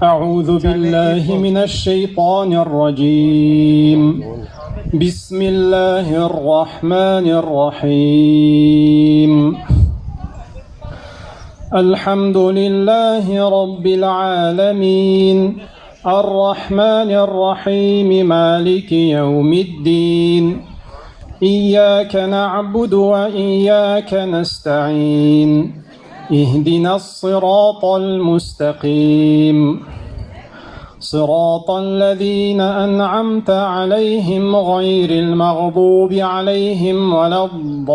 أعوذ بالله من الشيطان الرجيم. بسم الله الرحمن الرحيم. الحمد لله رب العالمين الرحمن الرحيم مالك يوم الدين. إياك نعبد وإياك نستعين. اهدنا الصراط المستقيم صراط الذين أنعمت عليهم غير المغضوب عليهم ولا الضالين.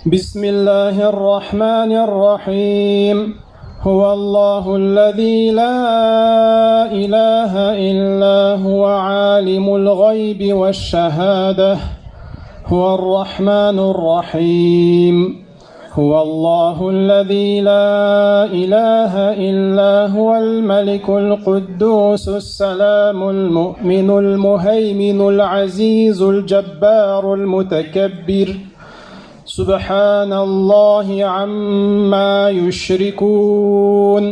بسم الله الرحمن الرحيم. هو الله الذي لا إله إلا هو عالم الغيب والشهادة هو الرحمن الرحيم. هو الله الذي لا إله إلا هو الملك القدوس السلام المؤمن المهيمن العزيز الجبار المتكبر. سبحان الله عما يشركون.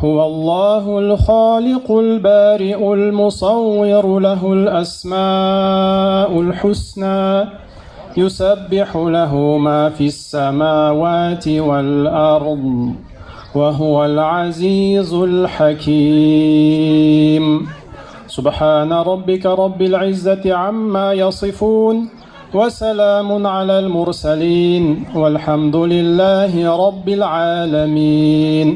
هو الله الخالق البارئ المصور له الأسماء الحسنى يسبح له ما في السماوات والأرض وهو العزيز الحكيم. سبحان ربك رب العزة عما يصفون وسلام على المرسلين والحمد لله رب العالمين.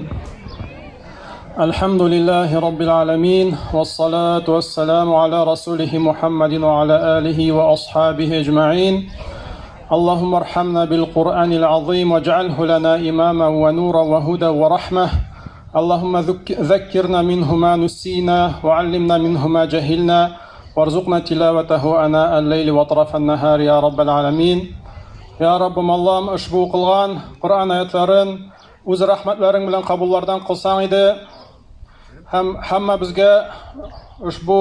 الحمد لله رب العالمين والصلاة والسلام على رسوله محمد وعلى آله وأصحابه أجمعين. اللهم ارحمنا بالقرآن العظيم واجعله لنا إماما ونورا وهدى ورحمة. اللهم ذكرنا منه ما نسينا وعلمنا منه ما جهلنا وارزقنا تلاوته آناء الليل وأطراف النهار يا رب العالمين. يا رب Allah'ım ushbu qilgan Qur'on oyatlarin o'z rahmatlaring bilan qabullardan qilsang edi. Hamma bizga ushbu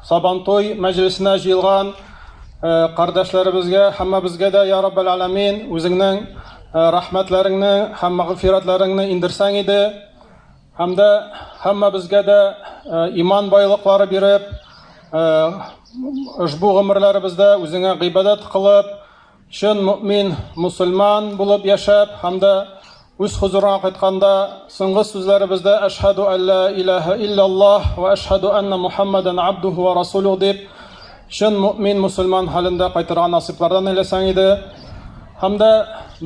Sabonto'y majlisine jiyilgan qardoshlaribizga, hamma bizga da ya Rabbal alamin o'zingning rahmatlaringni, ham mag'firatlaringni indirsang edi. Hamda hamma bizga da iymon boyliqlari berib, ushbu umrlarimizda o'zingga ibodat qilib, chin mu'min, musulmon bo'lib yashab, hamda o'z huzuriga qaytganda so'nggi so'zlarimizda ashhadu an la ilaha illalloh va ashhadu anna Muhammadan abduhu va rasuluhu deb chin mu'min, musulmon holida qaytargan nasiblardan aylasang edi. Hamda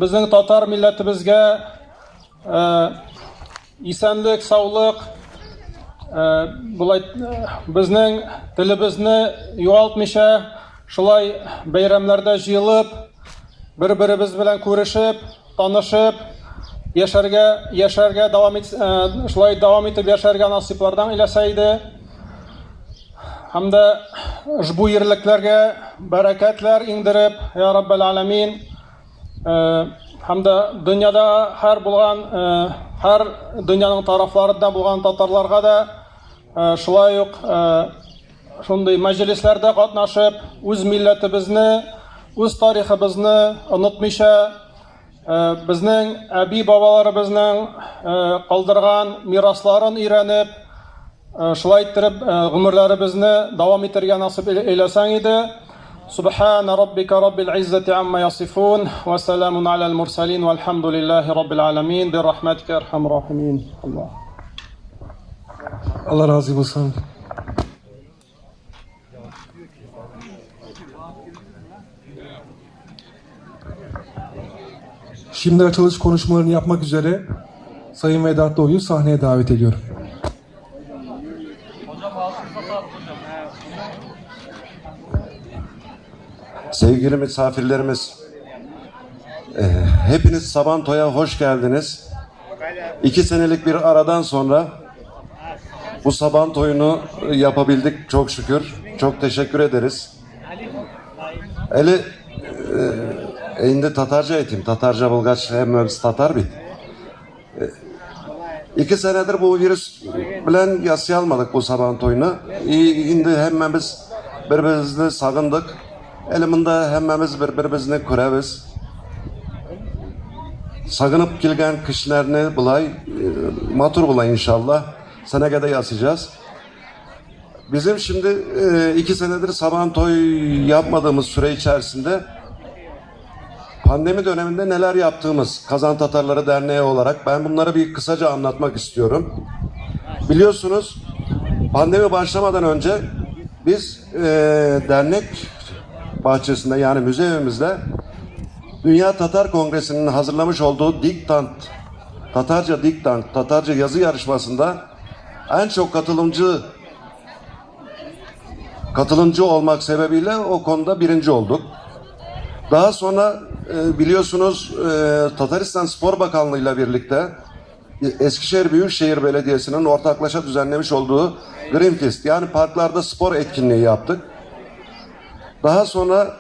bizning totar millatimizga esanlik, sog'lik, bizning tilimizni yo'qotmisha shulay bayramlarda jiyilib, bir-birimiz bilan ko'rishib, tanishib, yasharga davom etib yasharga nasiblardan ilasaydi. Hamda ushbu yerliklarga barakatlar indirib ya Rabbal alamin. Hamda dunyoda har dunyoning taraflarida bo'lgan tatarlarga da shulay shunday majlislarda qatnashib, o'z millatimizni, o'z tariximizni unutmisha, bizning abi bobolarimizning qoldirgan miroslarini o'rganib, shulay ettirib umrlarimizni davom ettirgan nasib eylasang edi. سبحان ربك رب العزة عما يصفون وسلام على المرسلين والحمد لله رب العالمين برحمتك أرحم الراحمين. Allah razı olsun. Şimdi açılış konuşmalarını yapmak üzere Sayın Vedat Doğu'yu sahneye davet ediyorum. Sevgili misafirlerimiz, hepiniz Sabontoy'a hoş geldiniz. 2 senelik bir aradan sonra bu Sabontoy'unu yapabildik çok şükür. Çok teşekkür ederiz. Endi Tatarca etim. Tatarca bulgaç hemmemiz Tatar bit. 2 senedir bu virüs bilen yaşayalmadık bu Sabontoy'unu. Endi hemmemiz birbirimizni sagındık. Eliminde hemmemiz birbirimizni ko'ramiz. Sagınıp kilgen kışlarını bulay, matur bulay inşallah. Senegede yasayacağız. Bizim şimdi 2 senedir Sabantoy yapmadığımız süre içerisinde pandemi döneminde neler yaptığımız Kazan Tatarları Derneği olarak ben bunları bir kısaca anlatmak istiyorum. Biliyorsunuz pandemi başlamadan önce biz dernek bahçesinde yani müze evimizde Dünya Tatar Kongresi'nin hazırlamış olduğu Diktant, Tatarca Diktant, Tatarca yazı yarışmasında en çok katılımcı olmak sebebiyle o konuda birinci olduk. Daha sonra biliyorsunuz Tataristan Spor Bakanlığı ile birlikte Eskişehir Büyükşehir Belediyesi'nin ortaklaşa düzenlemiş olduğu Greenfest yani parklarda spor etkinliği yaptık. Daha sonra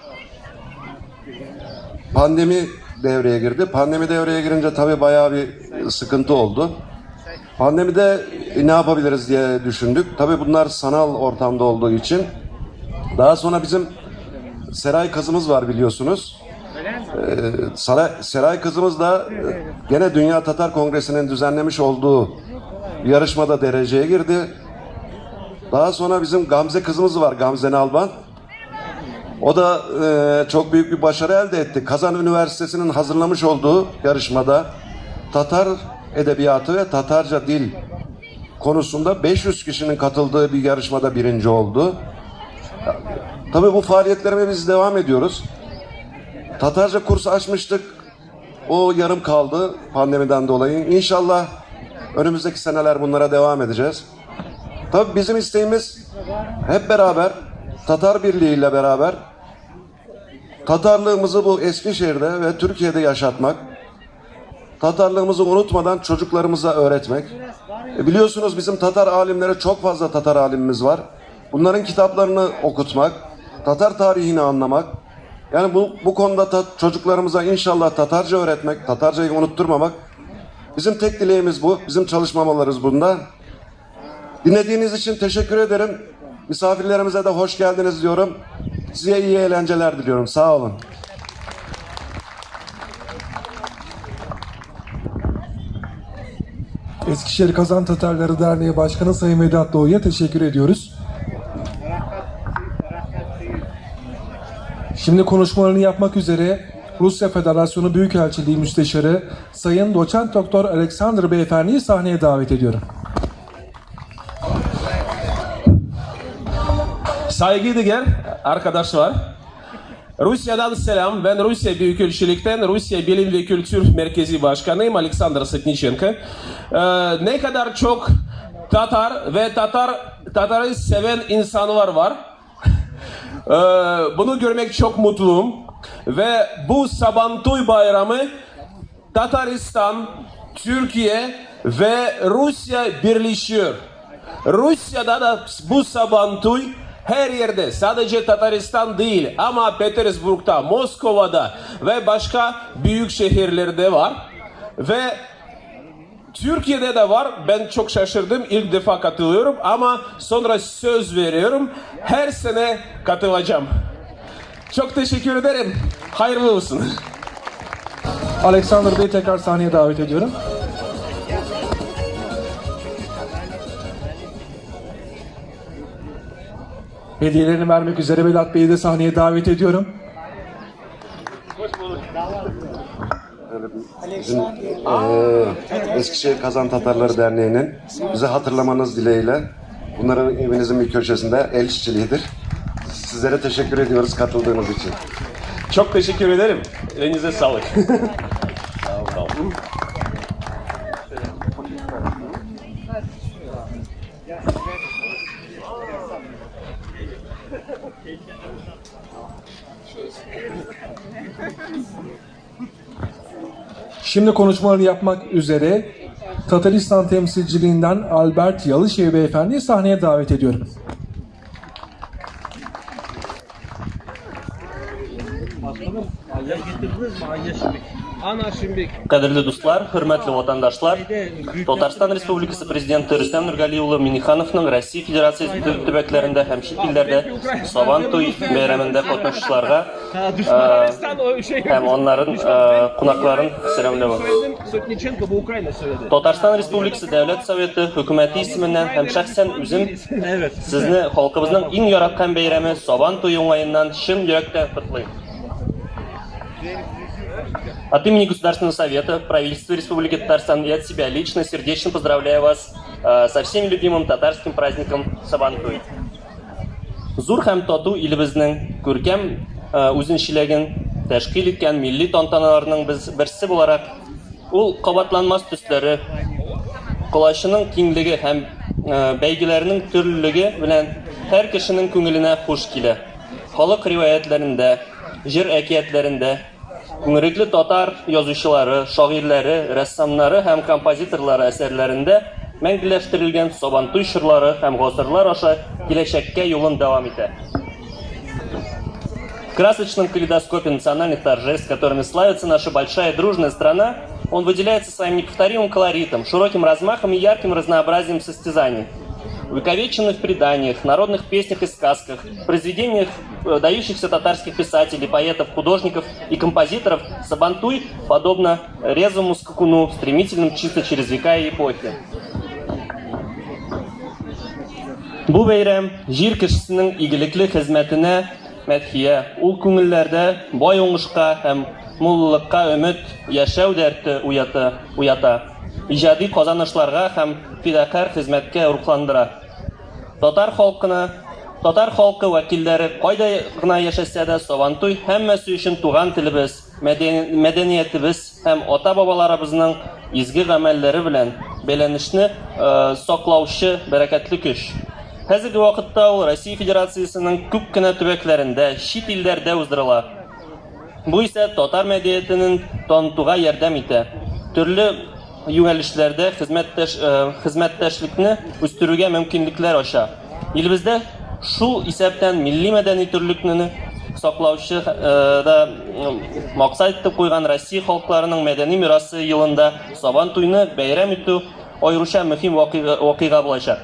pandemi devreye girdi. Pandemi devreye girince tabii bayağı bir sıkıntı oldu. Pandemide ne yapabiliriz diye düşündük. Tabii bunlar sanal ortamda olduğu için. Daha sonra bizim Seray Kızımız var biliyorsunuz. Seray Kızımız da gene Dünya Tatar Kongresi'nin düzenlemiş olduğu yarışmada dereceye girdi. Daha sonra bizim Gamze Kızımız var, Gamze Nalban. O da çok büyük bir başarı elde etti. Kazan Üniversitesi'nin hazırlamış olduğu yarışmada Tatar edebiyatı ve Tatarca dil konusunda 500 kişinin katıldığı bir yarışmada birinci oldu. Tabii bu faaliyetlerime biz devam ediyoruz. Tatarca kursu açmıştık. O yarım kaldı pandemiden dolayı. İnşallah önümüzdeki seneler bunlara devam edeceğiz. Tabii bizim isteğimiz hep beraber Tatar Birliği ile beraber Tatarlığımızı bu Eskişehir'de ve Türkiye'de yaşatmak, Tatarlığımızı unutmadan çocuklarımıza öğretmek. Biliyorsunuz bizim Tatar alimleri çok fazla Tatar alimimiz var. Bunların kitaplarını okutmak, Tatar tarihini anlamak. Yani bu konuda çocuklarımıza inşallah Tatarca öğretmek, Tatarcayı unutturmamak. Bizim tek dileğimiz bu. Bizim çalışmamalarız bunda. Dinlediğiniz için teşekkür ederim. Misafirlerimize de hoş geldiniz diyorum. Size iyi eğlenceler diliyorum. Sağ olun. Eskişehir Kazan Tatarları Derneği Başkanı Sayın Vedat Doğu'ya teşekkür ediyoruz. Şimdi konuşmalarını yapmak üzere Rusya Federasyonu Büyükelçiliği Müsteşarı Sayın Doçent Doktor Alexander Beyefendi'yi sahneye davet ediyorum. Saygıdeğer arkadaşlar, Rusya'dan selam. Ben Rusya Büyükelçilik'ten Rusya Bilim ve Kültür Merkezi Başkanıyım Alexander Sitnichenko. Ne kadar çok Tatar ve Tatar'ı seven insanlar var. Bunu görmek çok mutluyum. Ve bu Sabantoy Bayramı Tataristan, Türkiye ve Rusya birleşiyor. Rusya'da da bu Sabantoy her yerde, sadece Tataristan değil ama Petersburg'da, Moskova'da ve başka büyük şehirlerde var. Ve Türkiye'de de var. Ben çok şaşırdım. İlk defa katılıyorum ama sonra söz veriyorum. Her sene katılacağım. Çok teşekkür ederim. Hayırlı olsun. Alexander Bey'i tekrar sahneye davet ediyorum. Hediyelerini vermek üzere Vedat Bey'i de sahneye davet ediyorum. Bizim Eskişehir Kazan Tatarları Derneği'nin bizi hatırlamanız dileğiyle bunların evinizin bir köşesinde el işçiliğidir. Sizlere teşekkür ediyoruz katıldığınız için. Çok teşekkür ederim. Elinize sağlık. Sağ olun. Şimdi konuşmalarını yapmak üzere Tataristan temsilciliğinden Albert Yalışev Beyefendi'yi sahneye davet ediyorum. Kadirli dostlar, hürmetli vatandaşlar, Tatarstan Respublikası Prezidenti Rüstem Nurgaliyev Minnikhanov'ның Россия Federasyası төбәкләрендә һәм чит илләрдә Сабантуй бәйрәмендә катнашучыларга һәм onların кунакларын сәламләү. Tatarstan Respublikası Дәүләт Советы хөкүмәте исеменнән һәм шәхсән үзем сезне халкыбызның иң яраткан бәйрәме Сабантуй уңаеннан чын йөрәктән котлыйм. От имени Государственного Совета, правительства Республики Татарстан и от себя лично сердечно поздравляю вас со всеми любимым татарским праздником Сабантуй. Зур һәм тату илебезнең күркәм үзенчәлеген тәшкил иткән милли тантаналарның берсе буларак, ул кабатланмас төсләре, колачының киңлеге һәм бәйгеләрнең төрлелеге белән һәр кешенең күңеленә хуш килә. Халык риваятләрендә, җыр әкиятләрендә күңелле татар язучылары, шагыйрьләре, рәссамнары һәм композиторлары әсәрләрендә мәңгеләштерелгән Сабантуй җырлары һәм гасырлар аша киләчәккә юлын дәвам итә. В красочном калейдоскопе национальных торжеств, которыми славится наша большая дружная страна, он выделяется своим неповторимым колоритом, широким размахом и ярким разнообразием состязаний. Увековеченных в преданиях, народных песнях и сказках, произведениях выдающихся татарских писателей, поэтов, художников и композиторов, Сабантуй, подобно резвому скакуну, стремительным чисто через века и эпохи. Бу бәйрәм җир кешесенең игелекле хезмәтенә мәдхия, ул күңелләрдә бай уңышка һәм муллыкка өмет, яшәү дәрте уята. Иҗади казанышларга һәм фидакар хезмәткә рухландыра. Татар халкы вәкилләре кайда гына яшәсә дә, Сабантуй һәммәсе өчен туган телебез, мәдәниятебез һәм ата-бабаларыбызның изге гамәлләре белән бәйләнешне саклаучы бәрәкәтле көч. Хәзерге вакытта ул Россия Федерациясының күп кенә төбәкләрендә, чит илләрдә уздырыла. Бу исә татар мәдәниятен танытуга ярдәм итә. Төрле юнәлешләрдә хезмәттәшлекне үстерүгә мөмкинлекләр ача. Илебездә шул исәптән милли мәдәни төрлекне саклаучы да максат итеп куйган Россия халыкларының мәдәни мирасы елында Сабантуйны бәйрәм итү аеруча мөһим вакыйга булачак.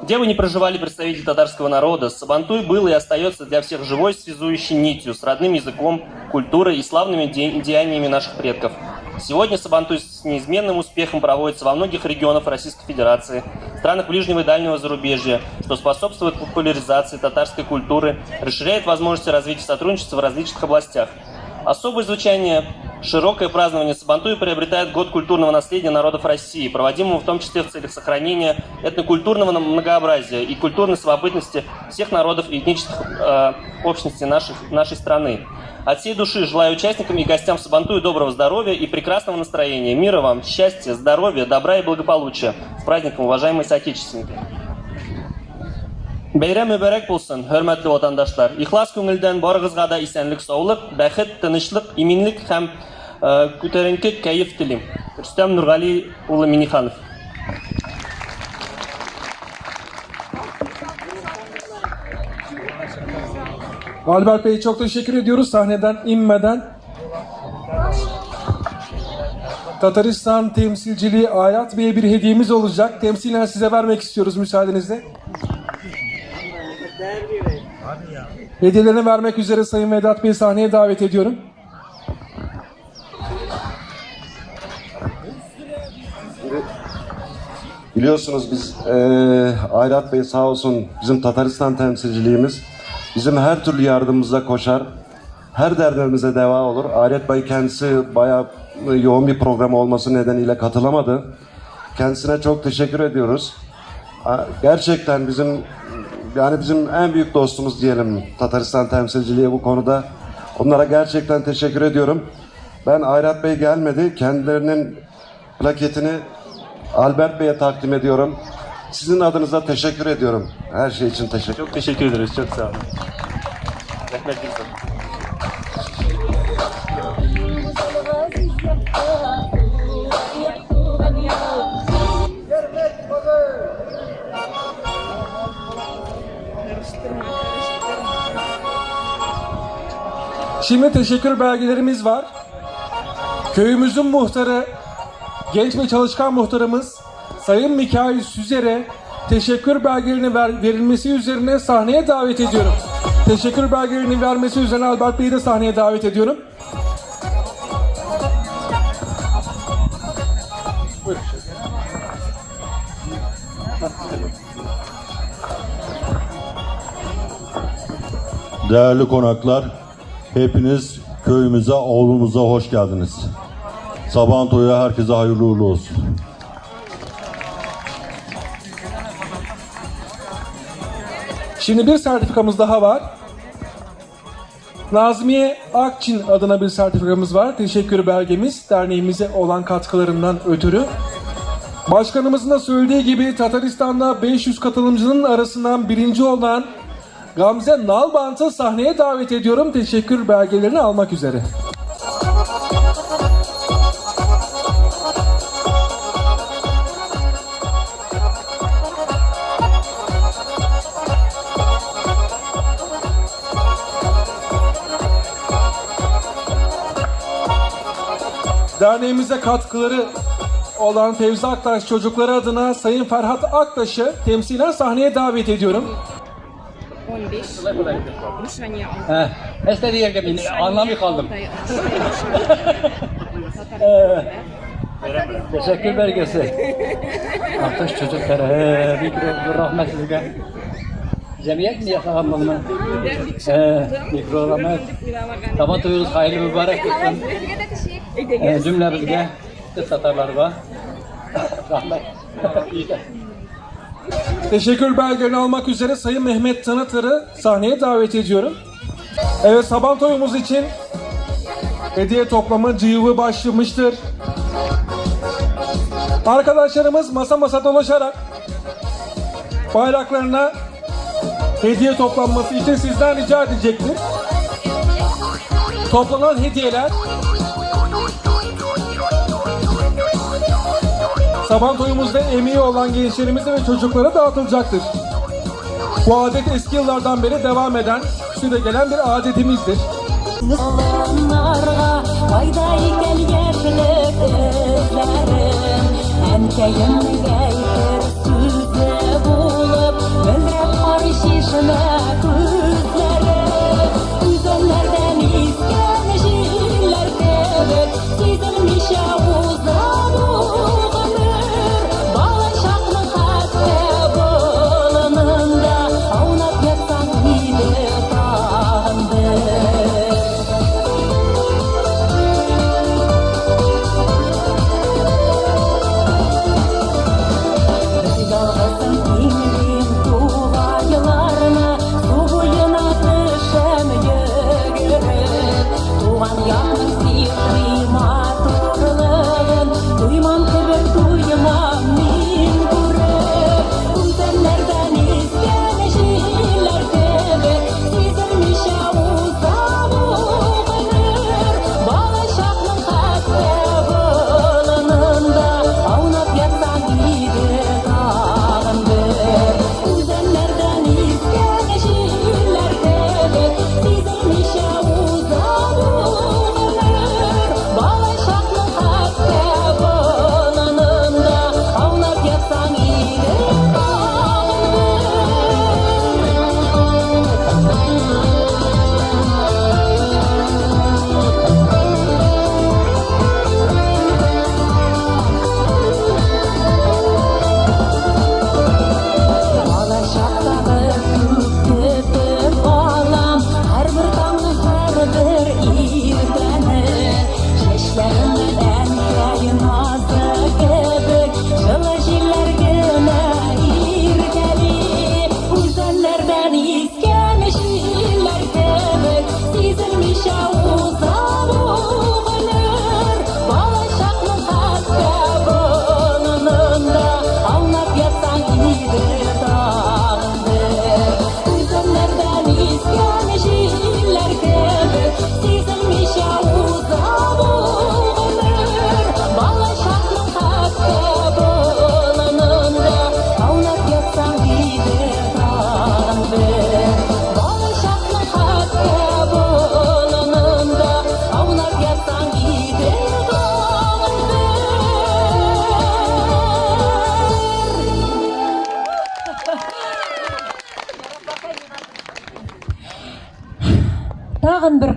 Где бы ни проживали представители татарского народа, Сабантуй был и остается для всех живой связующей нитью с родным языком, культурой и славными деяниями наших предков. Сегодня Сабантуй с неизменным успехом проводится во многих регионах Российской Федерации, странах ближнего и дальнего зарубежья, что способствует популяризации татарской культуры, расширяет возможности развития сотрудничества в различных областях. Особое звучание широкое празднование Сабантуя приобретает год культурного наследия народов России, проводимого в том числе в целях сохранения этнокультурного многообразия и культурной самобытности всех народов и этнических общностей нашей страны. От всей души желаю участникам и гостям Сабантуя доброго здоровья и прекрасного настроения. Мира вам, счастья, здоровья, добра и благополучия. С праздником, уважаемые соотечественники! Бәйрәм мөбарәк булсын, хөрмәтле ватандашлар. Ихлас күңелдән барыгызга да исәнлек, саулык, бәхет, тынычлык, иминлек һәм күтәренке кәеф телим. Рөстәм Нургали улы Минниханов. Albert Bey çok teşekkür ediyoruz. Sahneden inmeden Tataristan temsilciliği Ayat Bey'e bir hediyemiz olacak. Temsilen size vermek istiyoruz müsaadenizle. Hediyelerini vermek üzere Sayın Vedat Bey'i sahneye davet ediyorum. Biliyorsunuz biz Ayrat Bey sağ olsun bizim Tataristan temsilciliğimiz bizim her türlü yardımımıza koşar. Her derdimize deva olur. Ayrat Bey kendisi bayağı yoğun bir program olması nedeniyle katılamadı. Kendisine çok teşekkür ediyoruz. Gerçekten bizim en büyük dostumuz diyelim Tataristan temsilciliği bu konuda. Onlara gerçekten teşekkür ediyorum. Ben Ayrat Bey gelmedi. Kendilerinin plaketini Albert Bey'e takdim ediyorum. Sizin adınıza teşekkür ediyorum. Her şey için teşekkür. Çok teşekkür ederiz. Çok sağ olun. Rahmetli olsun. Şimdi teşekkür belgelerimiz var. Köyümüzün muhtarı, genç ve çalışkan muhtarımız Sayın Mikail Süzer'e teşekkür belgelerinin verilmesi üzerine sahneye davet ediyorum. Teşekkür belgelerinin vermesi üzerine Albert Bey'i de sahneye davet ediyorum. Buyurun. Değerli konaklar, hepiniz köyümüze, oğlumuza hoş geldiniz. Sabantoy'a herkese hayırlı uğurlu olsun. Şimdi bir sertifikamız daha var. Nazmiye Akçin adına bir sertifikamız var. Teşekkür belgemiz derneğimize olan katkılarından ötürü. Başkanımızın da söylediği gibi Tataristan'da 500 katılımcının arasından birinci olan Gamze Nalbant'ı sahneye davet ediyorum. Teşekkür belgelerini almak üzere. Derneğimize katkıları olan Fevzi Aktaş çocukları adına Sayın Ferhat Aktaş'ı temsilen sahneye davet ediyorum. 15. Rusya'ya Este diye gibi anlamı kaldım. Teşekkür belgesi. Aktaş çocuklara bir rahmet sizge. Cemiyet mi yasalanmalı mı? Mikro rahmet. Sabantoy'unuz hayırlı mübarek olsun. Cümlemizge, kız Tatarlarga rahmet. Teşekkür belgelerini almak üzere Sayın Mehmet Tanıtır'ı sahneye davet ediyorum. Evet, Sabantoy'umuz için hediye toplama cıvı başlamıştır. Arkadaşlarımız masa masa dolaşarak bayraklarına hediye toplanması için sizden rica edecektir. Toplanan hediyeler Sabantoy'umuzda emeği olan gençlerimize ve çocuklara dağıtılacaktır. Bu adet eski yıllardan beri devam eden, süregelen bir adetimizdir. Olanlarga fayday kelgeçlik özlerim Enkeyim geytir süzle bulup Öldürep karışışına kızlarım Güzellerden isken şiirler tebek Sizilmiş avuzdan uğulur Bağlaşaklı hatta bolanında Aunat yatsan gidi dağındır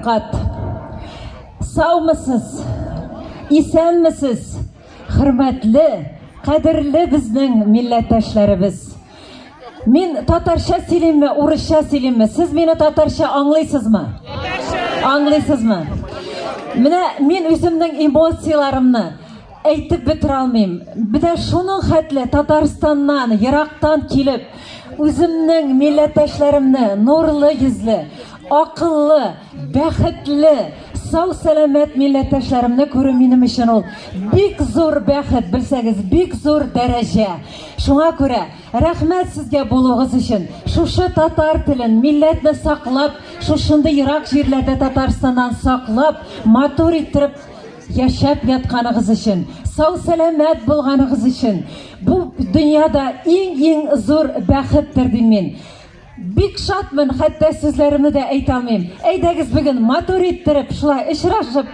Fırqat. Sağmısınız? İsenmisiniz? Hürmetli, kadirli bizning milletdaşlarımız. Men tatarcha söyleyeyim mi, uruscha söyleyeyim mi? Siz beni tatarcha anlaysizmi? Anlaysizmi? Mine men özümning emotsiyalarimni aytib bitira olmayman. Bir de şunun hatli Tataristondan, Iroqdan kelib, özümning milletdaşlarimni nurli yuzli, aqlli, baxtli, sağ salamat milletdaşlarimni ko'rib menim uchun ol bek zo'r baxt, bilsangiz, bek zo'r daraja. Shunga ko'ra rahmat sizga bo'lug'ingiz uchun. Shu tatar tilin, millatni saqlab, shunday Iroq yerlarda Tataristondan saqlab, motor ettirib yaşab yatqanınız için, sağ salamat bo'lganingiz için, bu dünyada eng zo'r baxtdir deyman. Bek shodman, hatta sizlarimni de aytolmayman. Aydagiz bugun motor ettirib, shular ishrashib,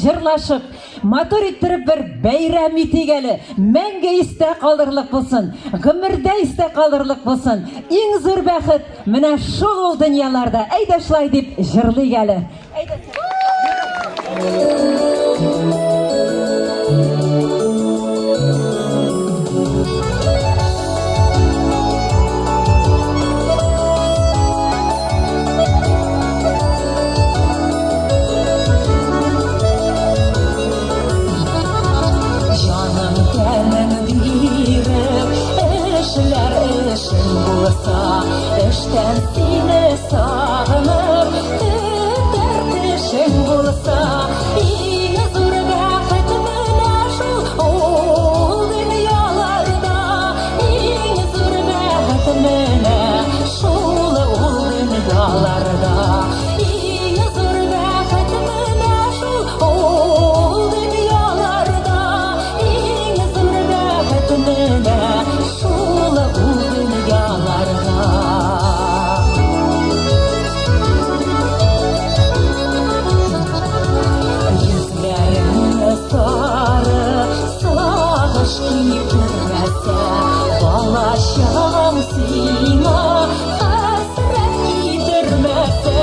jirlashib, motor ettirib bir bayram etigeli, menga esda qoldirliq bo'lsin, g'umrda esda qoldirliq bo'lsin. Eng zo'r baxt mana shu dunyolarda ayda shular deb jirlaygali. İşten seni sağınır, dertleşin bulsa, iyi zor bakıtmına şu ol dünyalarda, iyi zor bakıtmına şu ol dünyalarda, iyi zor bakıtmına şu ol dünyalarda, iyi zor bakıtmına şu ol dünyalarda. Balaşam sina hasret yitirmese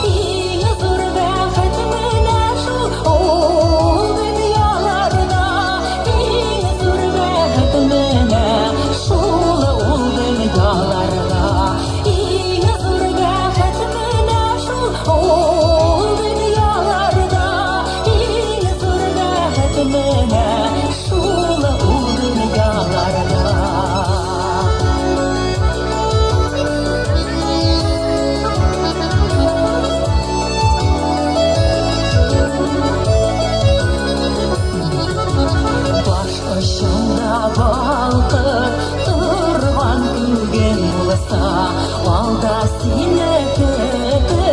iyi zor baxtmına şu ol dünyalarda iyi zor baxtmına şu ol dünyalarda iyi zor baxtmına şu ol dünyalarda iyi zor baxtmına şu ol dünyalarda. Başında balkır durvan gülgen bulsa, alda sine kötü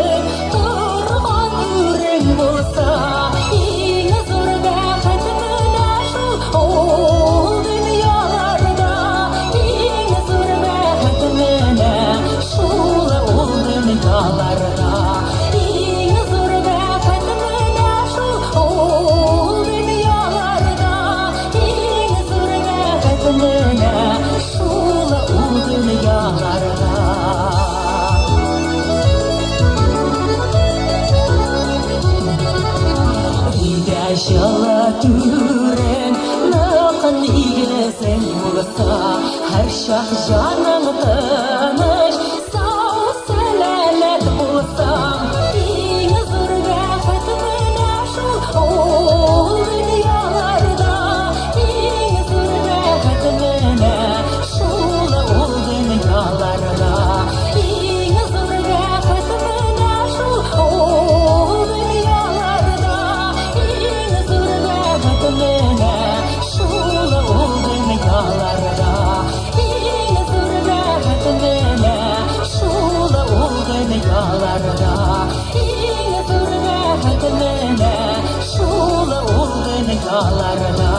durvan yüreğin bulsa, iyi zor baxtmına şu ol dünyalarda, iyi zor baxtmına şu ol dünyalarda, iyi zor baxtmına şu ol dünyalarda, iyi zor baxtmına şu ol dünyalarda. Yaşala türen naqın igilesen bulsa, her şah canın tanış, sağ selamet bulsam, iyi zor baxtmına şu ol dünyalarda, iyi zor baxtmına şu ol dünyalarda, iyi zor baxtmına şu ol dünyalarda, iyi zor baxtmına şu ol dünyalarda, iyi zor baxtmına şu ol dünyalarda, iyi zor baxtmına şu ol dünyalarda.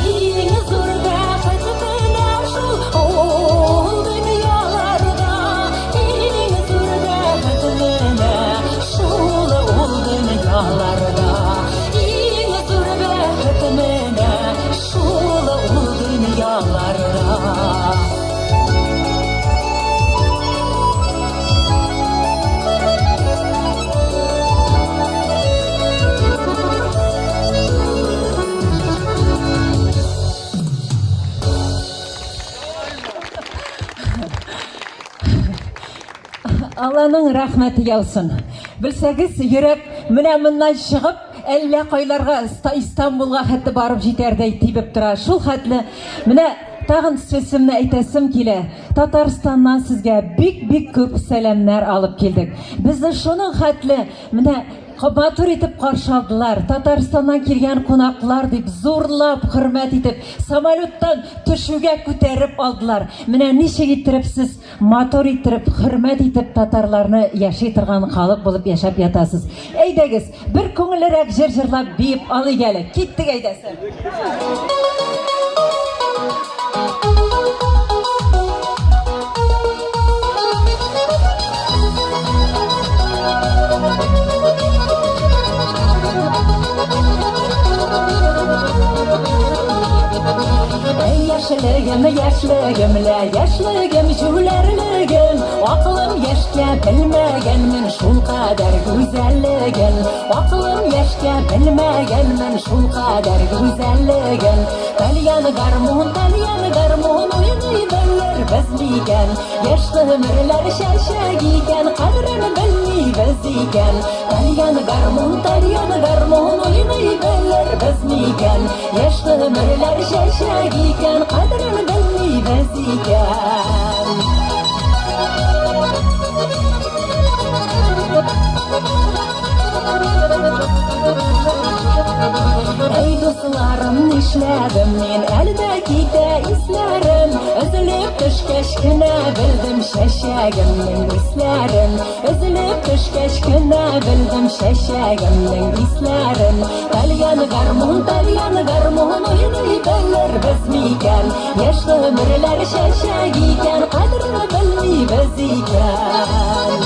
İyi zor baxtmına şu ol dünyalarda, iyi zor baxtmına şu ol dünyalarda, iyi zor baxtmına şu ol dünyalarda. Алланың рәхмәте яусын. Білсәгіз, йөрәк менә моннан шығып, әллә кайларга Истанбулга хәтта барып җитәрдәй тибеп тора. Шул хәтле менә тагын сүземне әйтәсем килә. Татарстаннан сезгә бик күп сәламнар алып килдек. Безне шуның хәтле менә матур итеп каршы алдылар. Татарстаннан килгән кунаклар дип зурлап хөрмәт итеп, самолеттан төшүгә күтәреп алдылар. Менә ничек иттереп сез матур иттереп хөрмәт итеп татарларны яши торган халык булып яшәп ятасыз. Әйдәгез, бер күңеллерәк җыр җырлап биеп алыйк әле. Киттек әйдәсе. Яшьлегем, җүләрлегем, акылым яшькә белмәгәнмен шул кадәр гүзәллеген. Акылым яшькә белмәгәнмен шул кадәр гүзәллеген. Тальян гармун уйный белер без микән. Яшьле гомерләр чәчәк икән, кадерен белмибез икән. Тальян гармун уйный белер без микән. Яшьле гомерләр чәчәк икәn, кадерен белмибез икән. Эй дусларым, нишләдем мин, әлдә китә исләрем. Өзелеп төшкәч кенә белдем чәчәгемнең исләрен. Өзелеп төшкәч кенә белдем чәчәгемнең исләрен. Тальян гармун уйный белер без микән. Яшьле гомерләр чәчәк икән, кадерен белмибез икән.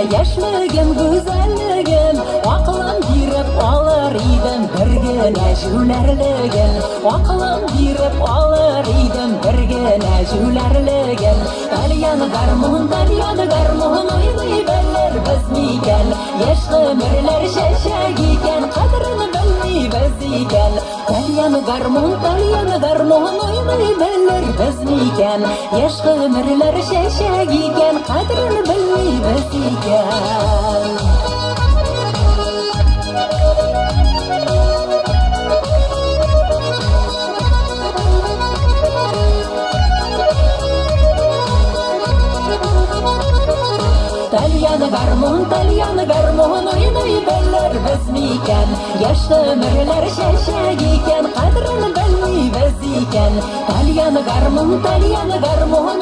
Яшьлегем, güzelligim, акылым биреп алыр идем бер генә җүләрлеген. Акылым биреп алыр идем бер генә җүләрлеген. Тальян гармун уйный белер без микән. Яшьле гомерләр чәчәк икән, кадерен белмибез икән. Тальян гармун уйный белер без микән. Яшьле гомерләр чәчәк икән, кадерен белмибез икән. Тальян гармун уйный белер без микән. Яшьле гомерләр чәчәк икән, кадерен белмибез икән. Тальян гармун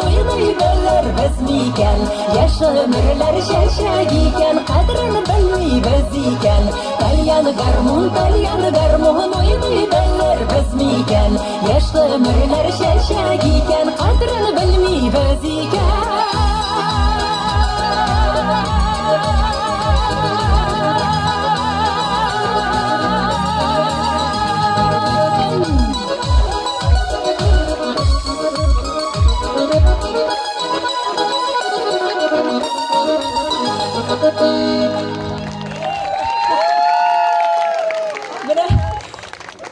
уйный белер без микән. Яшьле гомерләр чәчәк икән, кадерен белмибез икән. Тальян гармун уйный белер без микән. Яшьле гомерләр чәчәк икән, кадерен белмибез икән.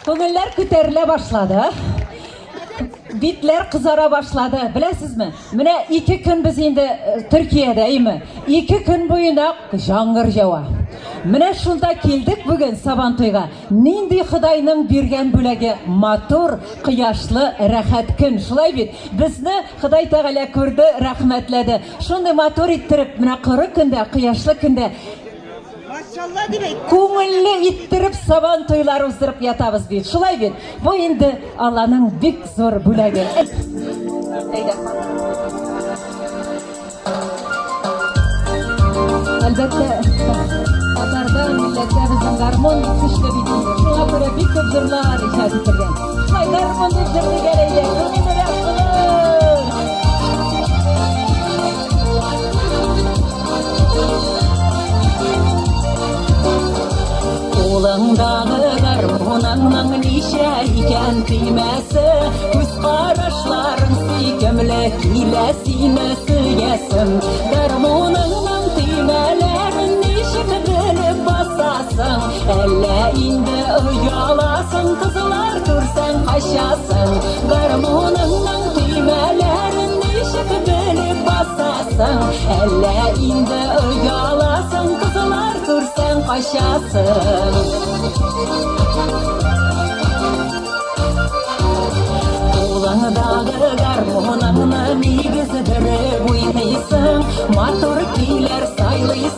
Күңелләр күтәрелә башлады. Битләр кызара башлады. Беләсезме? Менә 2 көн без инде Төркиядә, име? 2 көн буена яңгыр жауа. Менә шунда килдек бүген Сабантуйга. Нинди Худайның биргән бүләге матур, кыяшлы, рәхәт көн. Шулай бит. Безне Худай Тәгалә күрде, рәхмәтләде. Шундый матур иттереп, менә коры көндә, кыяшлы көндә күңелле иттереп Сабантуйлар уздырып ятабыз бит. Шулай бит. Бу инде Алланың бик зур бүләге. Әлбәттә, татарда милләттә безнең гармон көчле бит. Шуңа күрә бик күп җырлар иҗат ителгән. Шулай гармон дип җырлыйлар иде. Күңелләрәк булыр. Кулыңдағы гармуныңның ничә икән көймәсе, күз карашларың сөйкемле килә сине сөясем. Гармуныңның төймәләрен ничек белеп басасың, әллә uyalasın, kızlar görsen kaçasın. Garmonunun düğmelerin nişik bölüp basasın. Elle indi uyalasın, kızlar görsen kaçasın. Dağır garmonunu nigizdirip uynaysın. Motor kiyler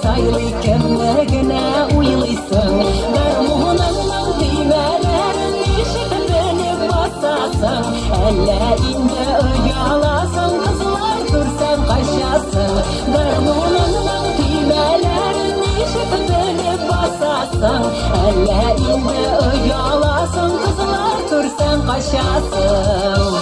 saylı kemlegine uylaysın. Garmonunun düğmelerin nişik bölüp basasın. Elle indi uyalasın, kızlar görsen kaçasın. Garmonunun düğmelerin nişik bölüp basasın. Elle indi uyalasın, kızlar görsen kaçasın.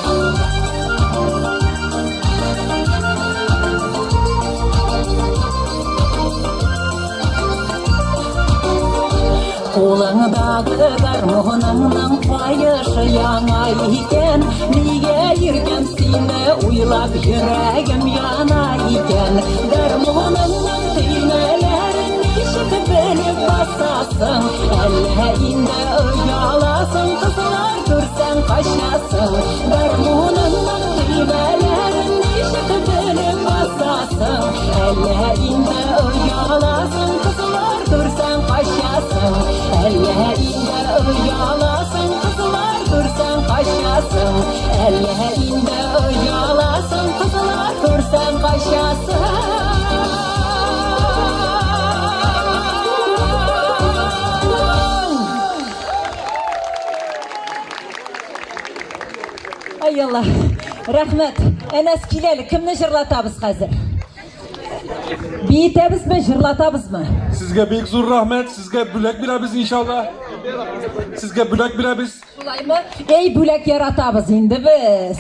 Қолыңдағы гармоныңның қайышы яңа екен. Неге ерген сені ойлап жүрегім яна екен. Гармоныңның түймелерін нешік бөліп басасың. Әлі инді ұяласың, қызлар көрсен қашасың. Гармоныңның түймелерін нешік бөліп басасың. Әлі инді ұяласың, қызлар көрсен қашасың. Elle inde uyalasın, kızlar görsen kaçasın. Elle inde uyalasın, kızlar görsen kaçasın. Ay Allah, rahmet. Enes Kileli kimni jırlatabız hazır? Biyitemiz mi, jırlatabız mı? Sizge büyük zor rahmet, sizge bülek biremiz inşallah. Sizge bülek biremiz. Bulay mı? Ey bülek yaratabız indi biz.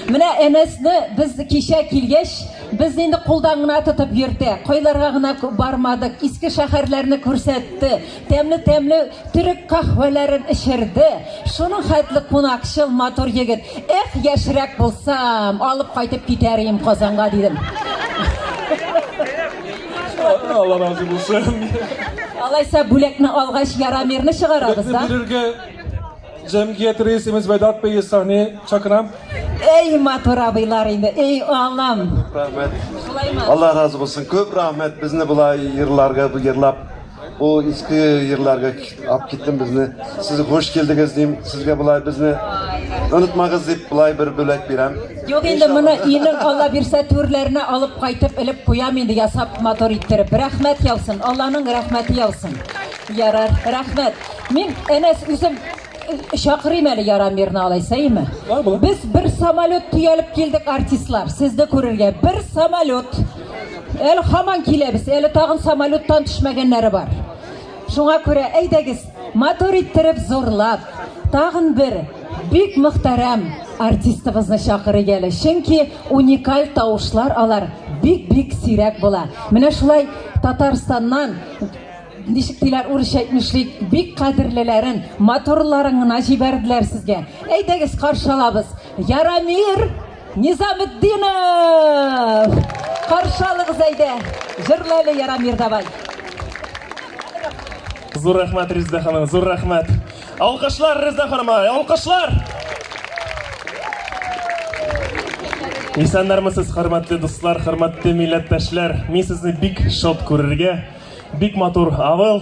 Mine Enes'ni biz kişe kilgeç, biz indi kuldan gına tutup yürüdü. Koylarga gına barmadık, iski şehirlerini körsetti. Temli Türk kahvelerin içirdi. Şunun hatlı konakşıl motor yigit. Yaşırak bulsam, alıp kaytıp gideriyim Kazan'a dedim. Allah razı olsun. Alaysa bülekni algaç Yaramirni çıkarabız da. Bülekni bilirge cemiyet reisimiz Vedat Bey'i sahneye çakıram. Ey motor abiler indi, ey ağlam. Rahmet. Allah razı olsun. Köp rahmet bizni bulay yıllarga bu yırlap. Bu eski yıllarga ap gittim bizni. Sizi hoş geldiniz diyeyim. Sizge bulay bizni unutmağız deyip bulay bir bölek birem. Yok endi bunu iyinin Allah birse türlerini alıp kaytıp elip koyam endi yasap motor ittirip. Rahmet yavsın, Allah'ın rahmeti yavsın. Yarar, rahmet. Min Enes üzüm şakırayım eli Yaramirni alaysayım mı? Biz bir samolyot tüyelip geldik artistlar. Siz de görürge bir samolyot. El haman kilebis, eli tağın samolyottan düşmegenleri var. Şuna göre eydegiz motor ittirip zorlap. Tağın bir büyük muhterem artistimizni şakırı gelir. Çünkü unikal tavuşlar alar. Büyük sirek bola. Mine şulay Tataristan'dan Nişiktiler uruş etmişlik büyük kadirlilerin motorlarını jiberdiler sizge. Eydegiz karşı alabız. Yaramir Nizametdinov. Karşı alığız eyde. Jırlaylı Yaramir davay. Zor rahmet Rizda Hanım, zor rahmet. Alkışlar Rizda Hanım'a, alkışlar. İnsanlarımız hürmetli dostlar, hürmetli milletteşler. Men sizni bik şot ko'rarga, bik motor avval.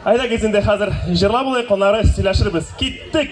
Ayda gezinde hazır jırlab olay qonlari silashirmiz. Ketdik.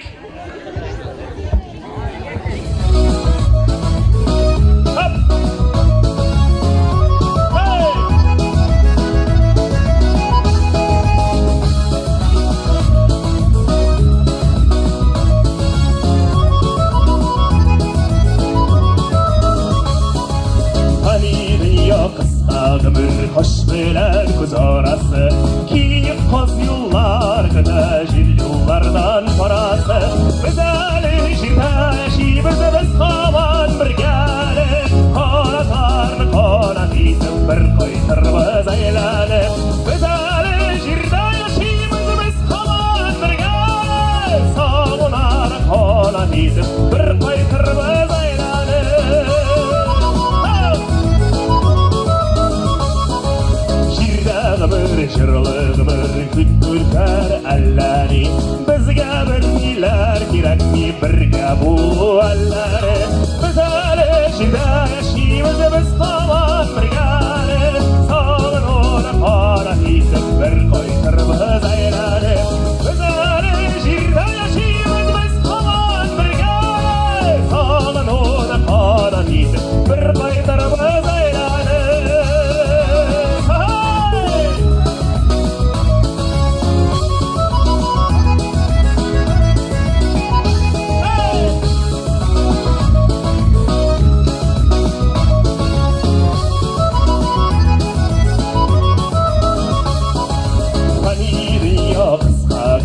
bir hoş bilen göz arası ki koz yollar kıta jil yollardan parası bizeli jitaşi biz kavan bir gale kanatarını kanat itip bir koytırmız eylane bizeli jitaşi biz kavan bir gale sağunar kanat itip bir koytırmız eylane Şırlığımır küt ürker әлләни Безгә белмиләр кирәкми бергә бу әлләре Без әле җирдә яшибез без һаман бергәле Сагынуны кара итеп бер кайтырбыз әйләне Без әле җирдә яшибез без һаман бергәле Сагынуны кара итеп бер кайтырбыз әйләне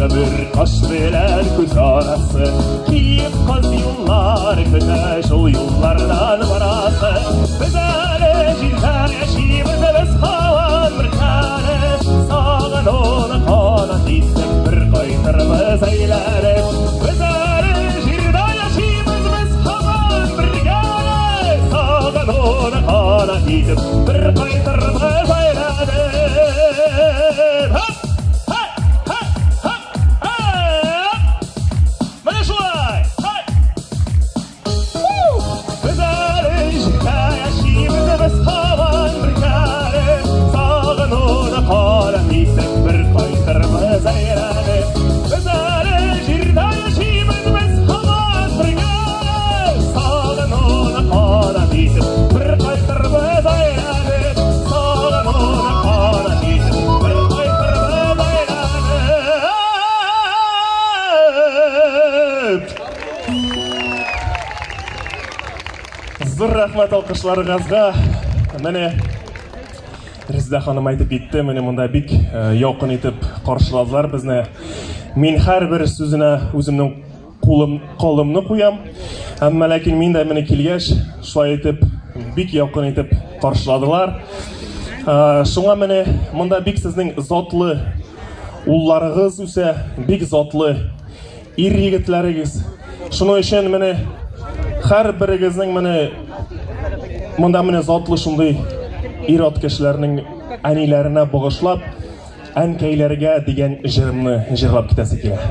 bir kaş bilen göz arası Kiyip kaz yollar köte şol yollardan barası Biz ele cilde yaşayımız biz havan bir kare Sağın onu kanat istek bir kaytırmız eylere Biz ele cilde yaşayımız biz havan bir kare Sağın onu kanat istek bir kaytırmız eylere Зур рәхмәт алкышларыгызга. Менә Резда ханым айтып китте, менә монда бик якын итеп каршыладылар безне. Мин һәрбер сүзенә үземнең кулымны куям. Әмма ләкин мин дә менә килгәч, шулай итеп бик якын итеп каршыладылар. Шуңа менә монда бик сезнең затлы улларыгыз үсә, бик затлы ир егетләрегез. Шуның өчен менә һәрберегезнең менә монда менә затлы шундый ир-ат кешеләрнең әниләренә багышлап, әнкәйләргә дигән җырымны җырлап китәсе килә.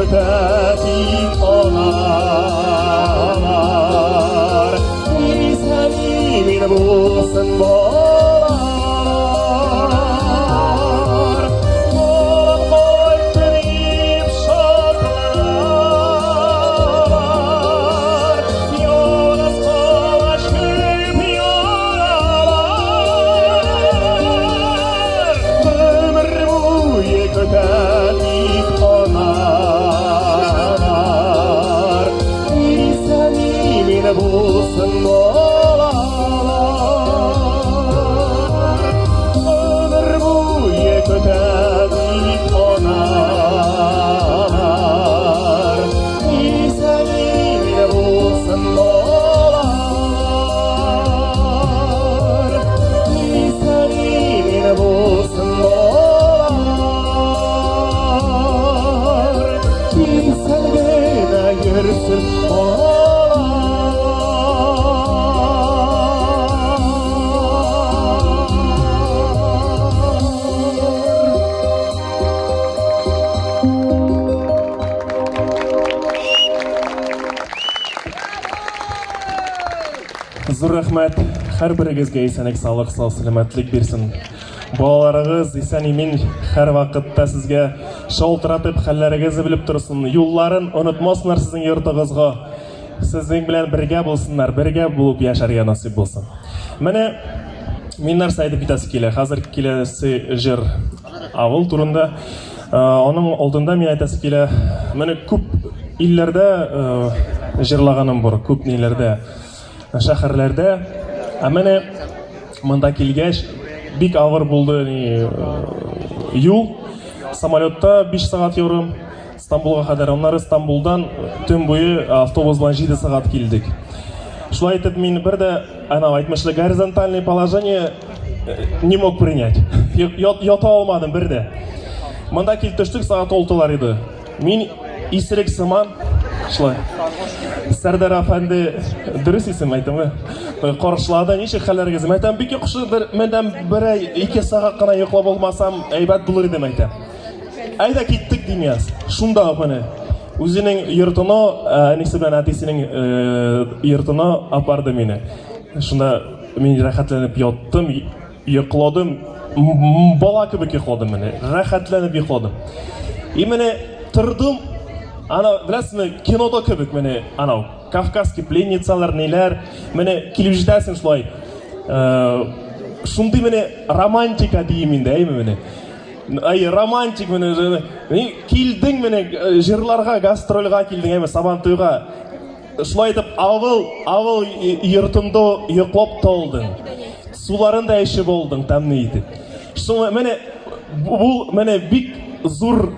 kötədik onar. Sən imin bulsun bolar. Olan koytırıp şartlar. Yolas kolaşıp yoralar. Ömür boyu kötədik onar. Sən imin bulsun bolar. Ömür boyu kötədik onar. Sən imin bulsun bolar. Sən imin bulsun bolar. Sen bana görsün Зур рахмет, һәр берегезгә исәнлек, саулык, сәламәтлек бирсен. Балаларыгыз исән-имин һәр вакытта сезгә шалтыратып хәлләрегезне белеп торсын. Юлларын онытмасыннар сезнең йортыгызга. Сезнең белән бергә булсыннар, бергә булып яшәргә насыйп булсын. Менә мин нәрсә әйтеп китәсе килә. Хәзер киләсе җыр авыл турында. Аның алдында мин әйтәсе килә. Менә күп илләрдә җырлаганым бар, күп ниләрдә, шәһәрләрдә. Менә монда килгәч бик авыр булды юл. Самолетта 5 сагать йөрдем Стамбулга кадәр. Аннары Стамбулдан төн буе автобус белән 7 сагать килдек. Шулай итеп мин бер дә әйтмешли горизонтальное положение не мог принять. Ята алмадым бер дә. Монда килеп төштек, сагать 6 иде. Мин исерек сыман шулай. Сәрдар әфәнде дөрес исем әйтәме? Каршылады, ничек хәлләрегез? Мәйтәм бик яхшыдыр. Мәндән 1-2 сагать кына йоклап булмасам, әйбәт булыр иде мәйтәм. Әйдә киттек димәс. Шунда менә үзенең йортына, әнисе белән әтисенең йортына апарды мине. Шунда мин рәхәтләнеп яттым, йокладым. Бала кебек йокладым менә. Рәхәтләнеп йокладым. И менә тордым. Ана беләсезме, кинода кебек менә анау Кавказский пленницалар ниләр, менә килеп җитәсең шулай. Шундый менә романтика дим инде, әйме менә. Ай романтик менә. Килдең менә җырларга, гастрольга килдең, әйме Сабантуйга. Шулай итеп авыл йортында йоклап талдың. Суларында эше булдың, тәмне итеп. Шуңа менә бу менә бик зур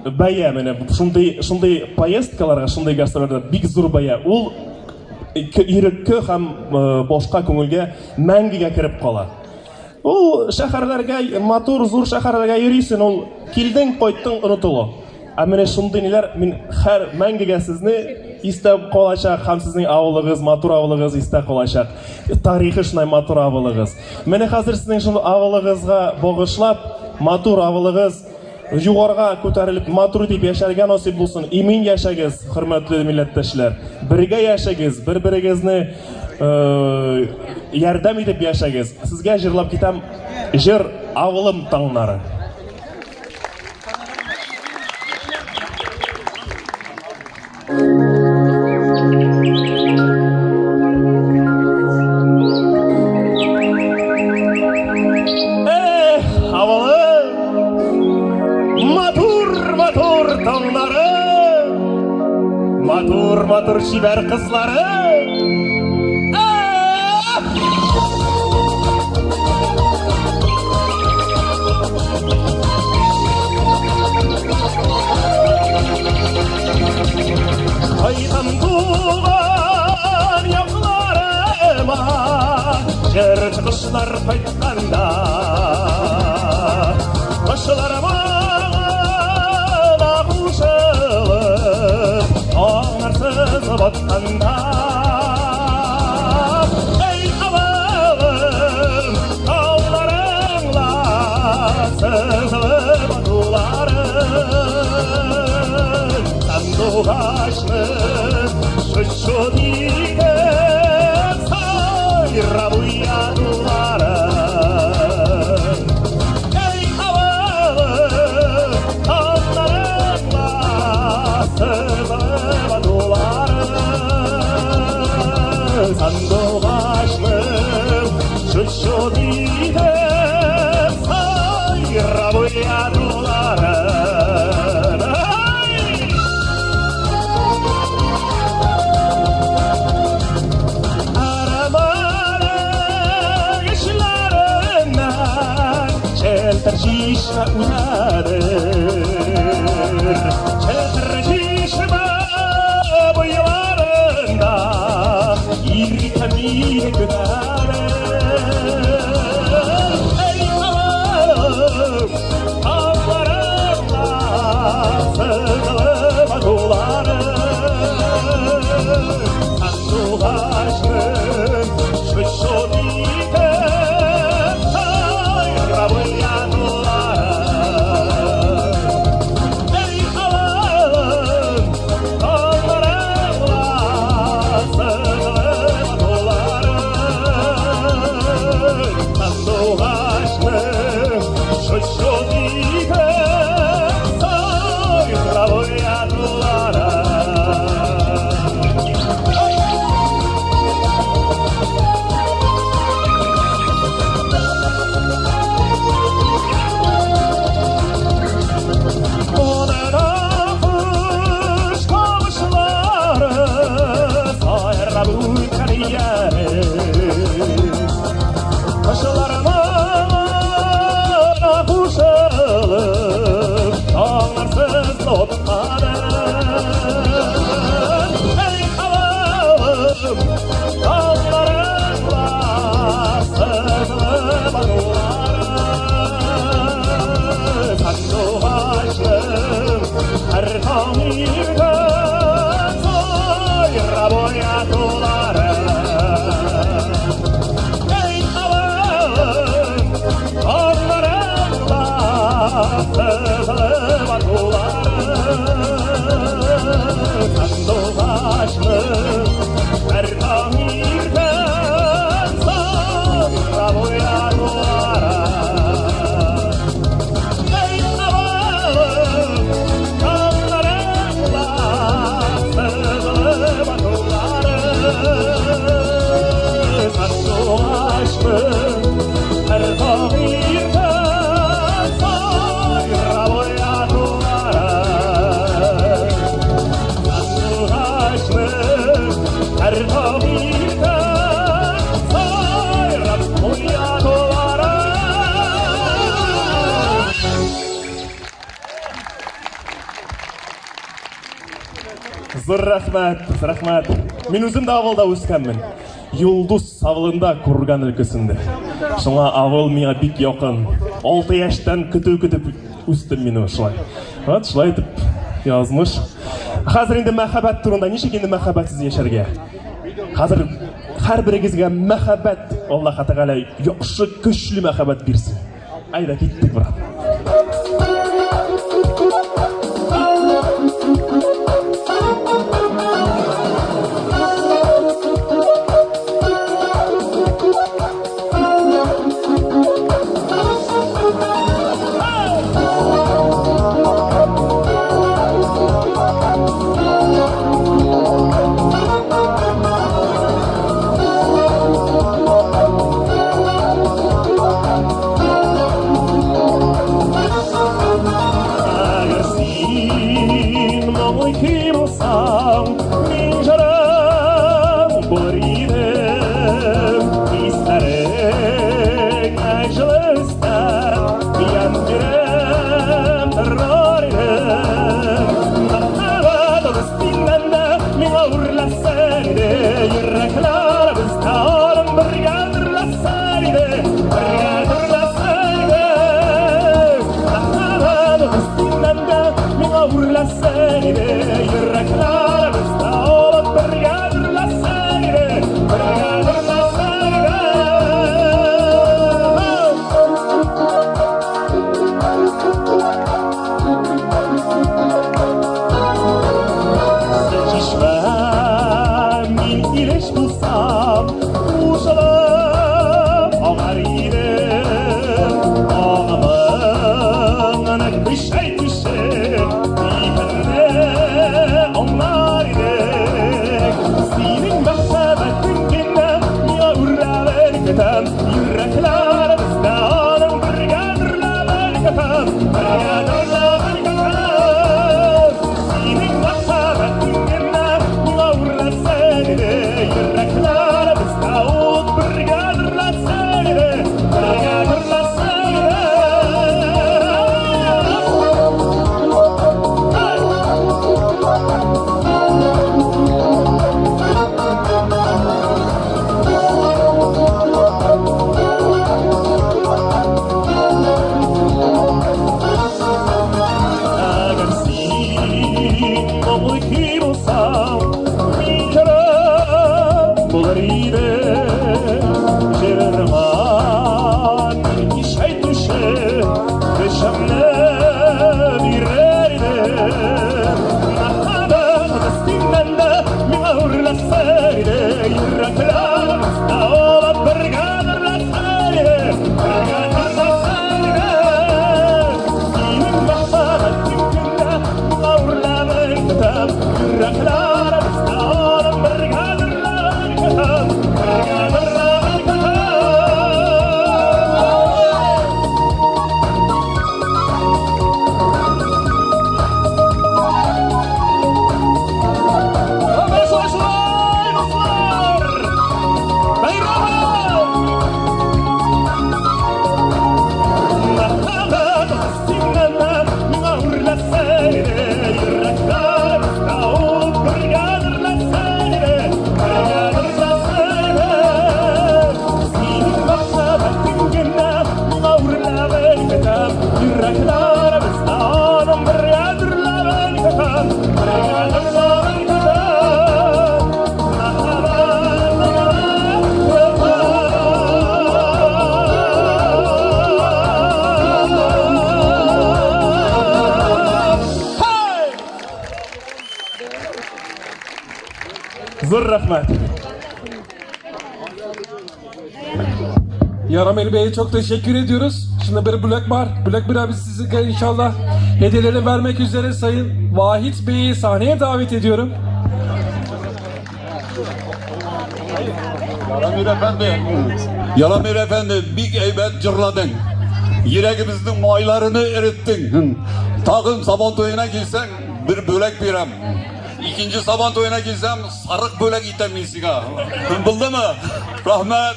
бая, менә шундый поездкаларга, шундый гастрольләрдә бик зур бая. Ул йөрәккә һәм башка күңелгә мәңгегә кереп кала. Ул шәһәрләргә, матур зур шәһәрләргә йөрисен, ул килдең, кайттың, онытыла. Ә менә шундый ниләр мин һәр мәңгегә сезне истә калачак, һәм сезнең авылыгыз, матур авылыгыз истә калачак. Тарихи шундай матур авылыгыз. Менә хәзер сезнең шул авылыгызга багышлап, матур авылыгыз югарыга күтәрелеп, матур дип яшәргә насыйп булсын. Имин яшәгез, хөрмәтле милләттәшләр. Бергә яшәгез, бер-берегезне ярдәм итеп яшәгез. Сезгә җырлап китәм җыр авылым таңнары. Матур шибәр кызлары. Кайтам туган якларыма, жыртқышлар кайтканда, кышларыма батқанда, ей авылым, тауларыңла сызылып атуларың, Sandoğaçlı şu dide sayra uyanılara ey havalı kanlarınla sığınıp duvarı Sandoğaçlı şu dide sayra uyanılara Çelterşişme uzadır Çelterşişme boylarında İrkemini güderir Ey havalım avlarında sığılıp dolarır Sandoğaçlım şu şodide Rahmat. Мен өзім де авылда өскенмін. Юлдус авылында Курган өлкесінде. Шуңа авыл миңа бик якын. 6 яштан күтүп үстім мен ошылай. Вот шулай айтып язмыш. Хәзер инде мәхәббәт турында ничек инде мәхәббәтсез яшәргә? Хәзер һәрберегезгә мәхәббәт Аллаһ Тәгалә яхшы көчле мәхәббәт бирсен. Айда киттек, брат. Yürekler Yağmur ki olsam bin kere bular idi Jerman işe tuşu Beşemle birerdi Mahada destinden de min ağırlasaydı Yürekler ağlar bergadırlasaydı Bergadırlasaydı Senin mahsabetin günde ağırlamayın kitab Yürekler ağlar bergadırlar kitab Bergadırlar kitab Zor rahmet. Yaramel Bey'e çok teşekkür ediyoruz. Şimdi bir blok var. Blok bir abi sizi inşallah hediyeleri vermek üzere Sayın Vahit Bey'i sahneye davet ediyorum. Yaramir Efendi, bir heybet cırladın. Yüreğimizin maylarını erittin. Takım Sabantoyu'na girsen bir bölek birem. İkinci Sabantoyu'na girsem sarık bölek itemiysin ha. Bildi mi? Rahmet.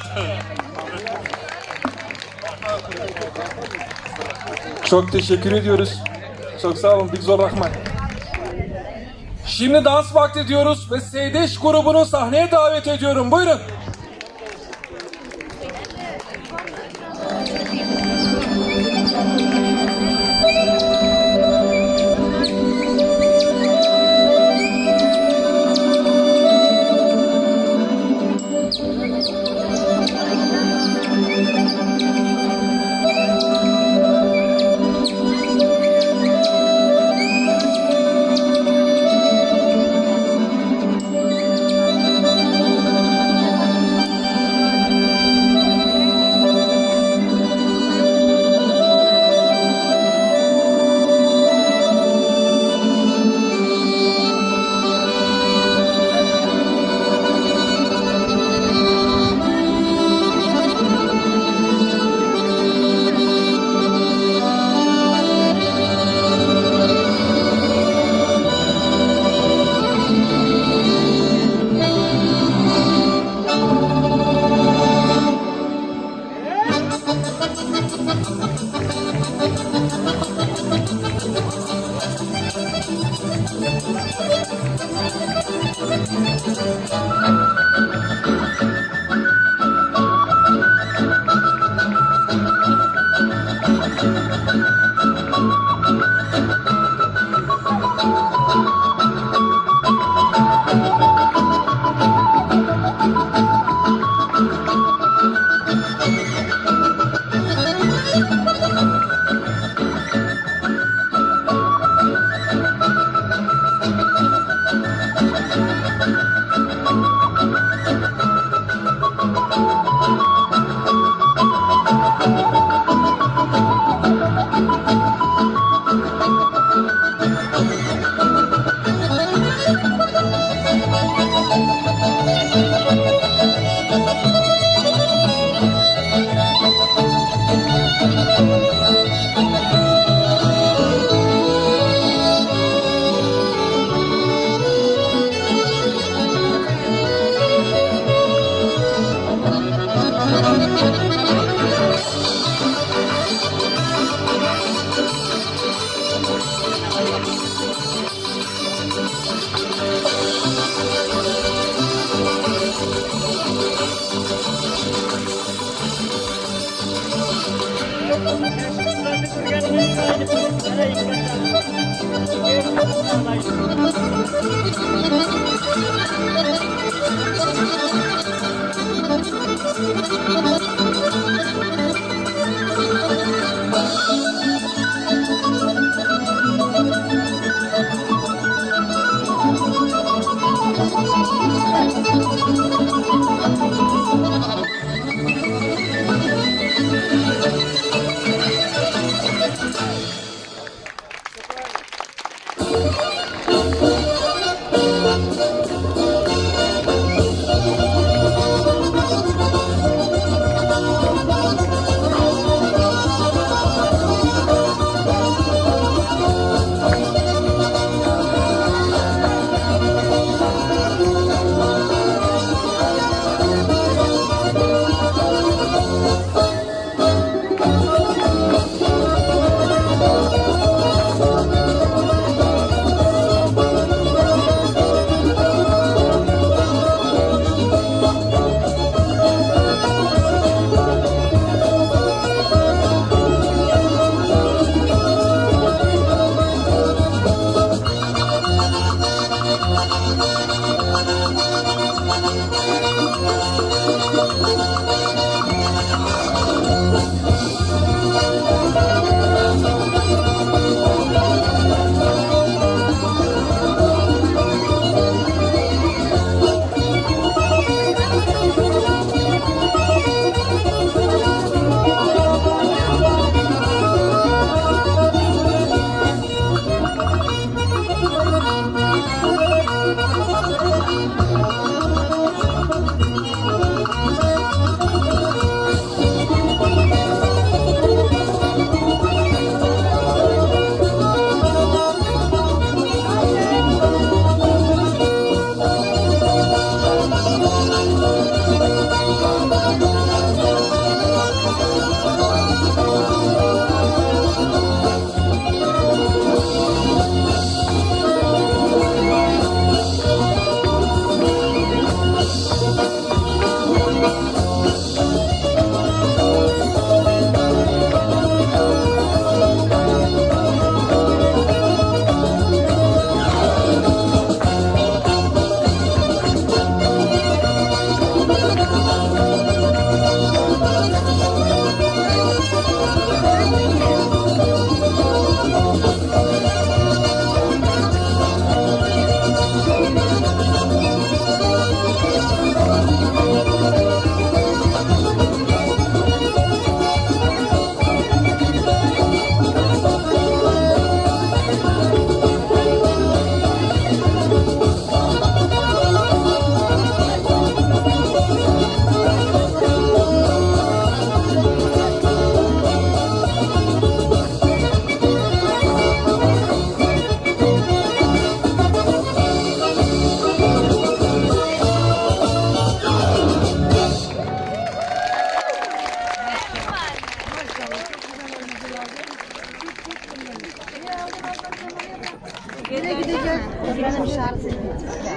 Çok teşekkür ediyoruz. Çok sağ olun. Big zor rahmet. Şimdi dans vakti diyoruz ve Seydeş grubunu sahneye davet ediyorum. Buyurun.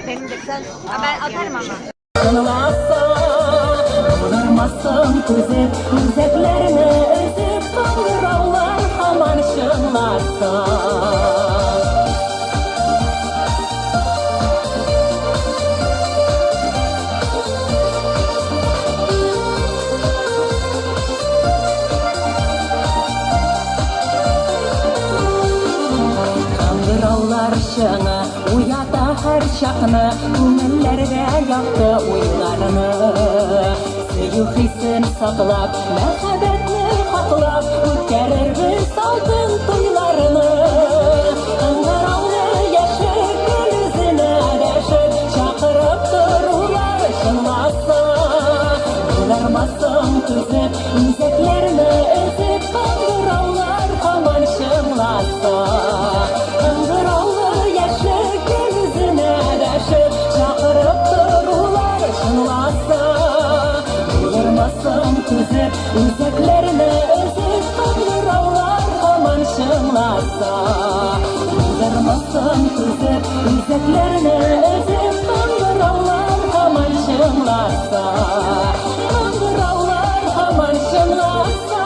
Benim de güzel. Ben atarım ama. Kırılmazsın tüzeklerini özüp kaldırarlar aman şınlarsa. Kandırarlar şını uyata her şakını, Ümellerde yaktı uylarını. Seyuhisin saklap, merhabetini haklap, Ütkerir biz altın tuylarını. Kandırarlı yaşır gülüzüne deşip, Çakırıp dururlar şınlasa. Kırılmazsın tüzüp, müzeklerini özüp, Kandırarlar aman şınlasa. Kandırarlı yaşır gülüzüne deşip, Çakırıp dururlar şınlasa. Kırılmazsın tüzüp, müzeklerini özüp, Kandırarlar aman şınlasa. Kırılmazsın tüzüp, müzeklerini özüp, Kandırarlar aman şınlasa. Kandırarlar aman şınlasa.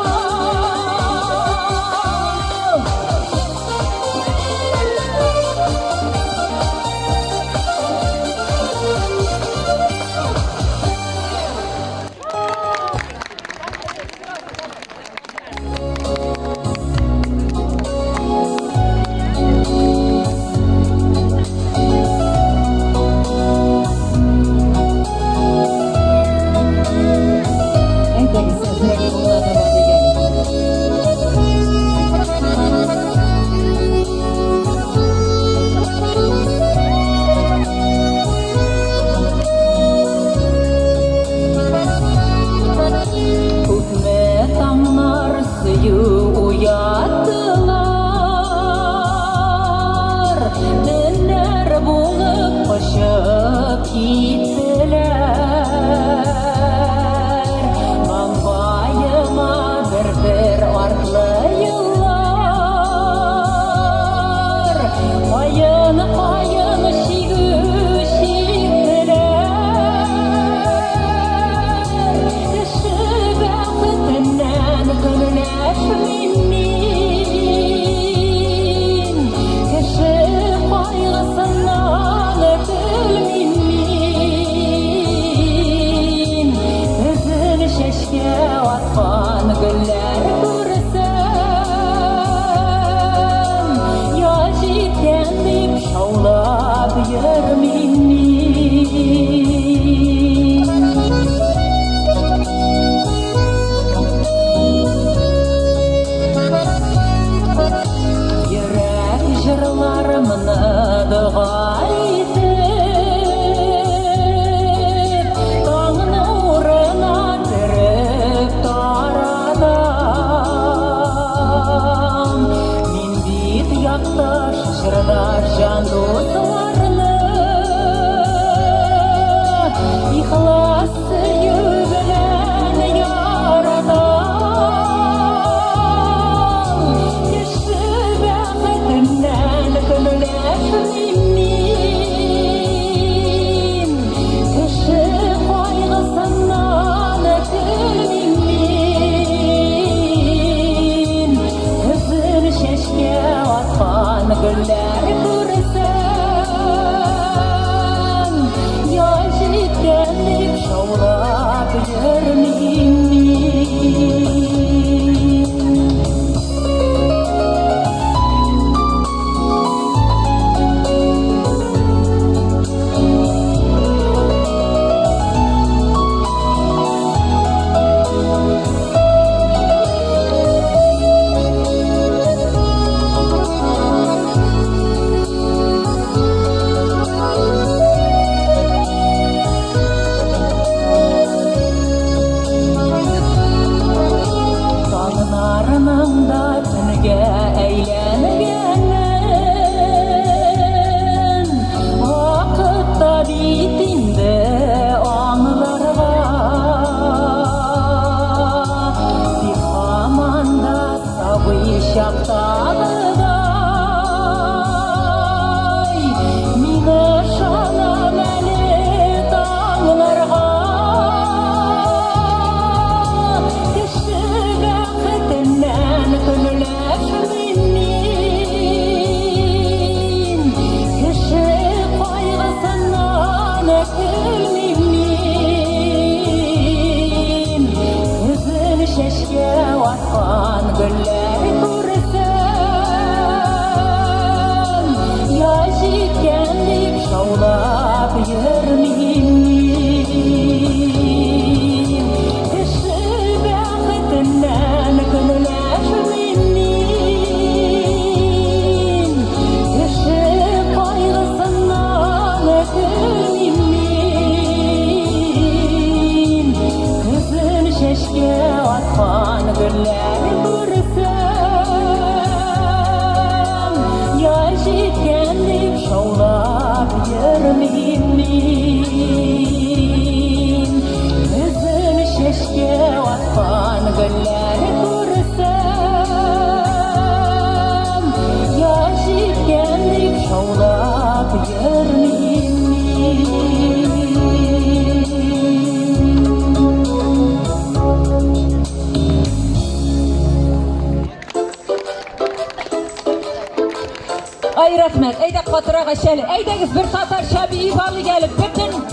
Ay rahmet, eyde katırağa şeli, eydegiz bir Tatar şabiyi bağlı gelip bütün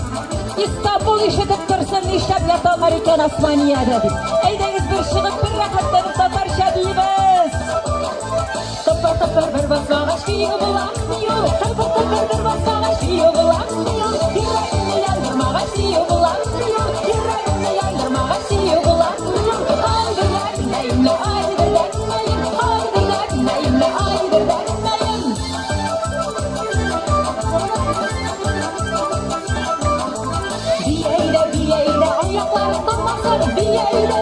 İstanbul işitip dursun, işlep yatanlar iken Osmaniye dedik. Eydegiz bir şıgıp bir rahatlanıp Tatar şabiyimiz. Tıpır tıpır bir basmağa şiyi bulamıyor, tıpır tıpır bir basmağa şiyi bulamıyor. Yüreğini yandırmağa şiyi bulamıyor, yüreğini yandırmağa şiyi bulamıyor. Haydi dertmeyimle, haydi dertmeyim, haydi dertmeyimle, haydi dertmeyim. Biyeyle ayakları tutmasın, biyeyle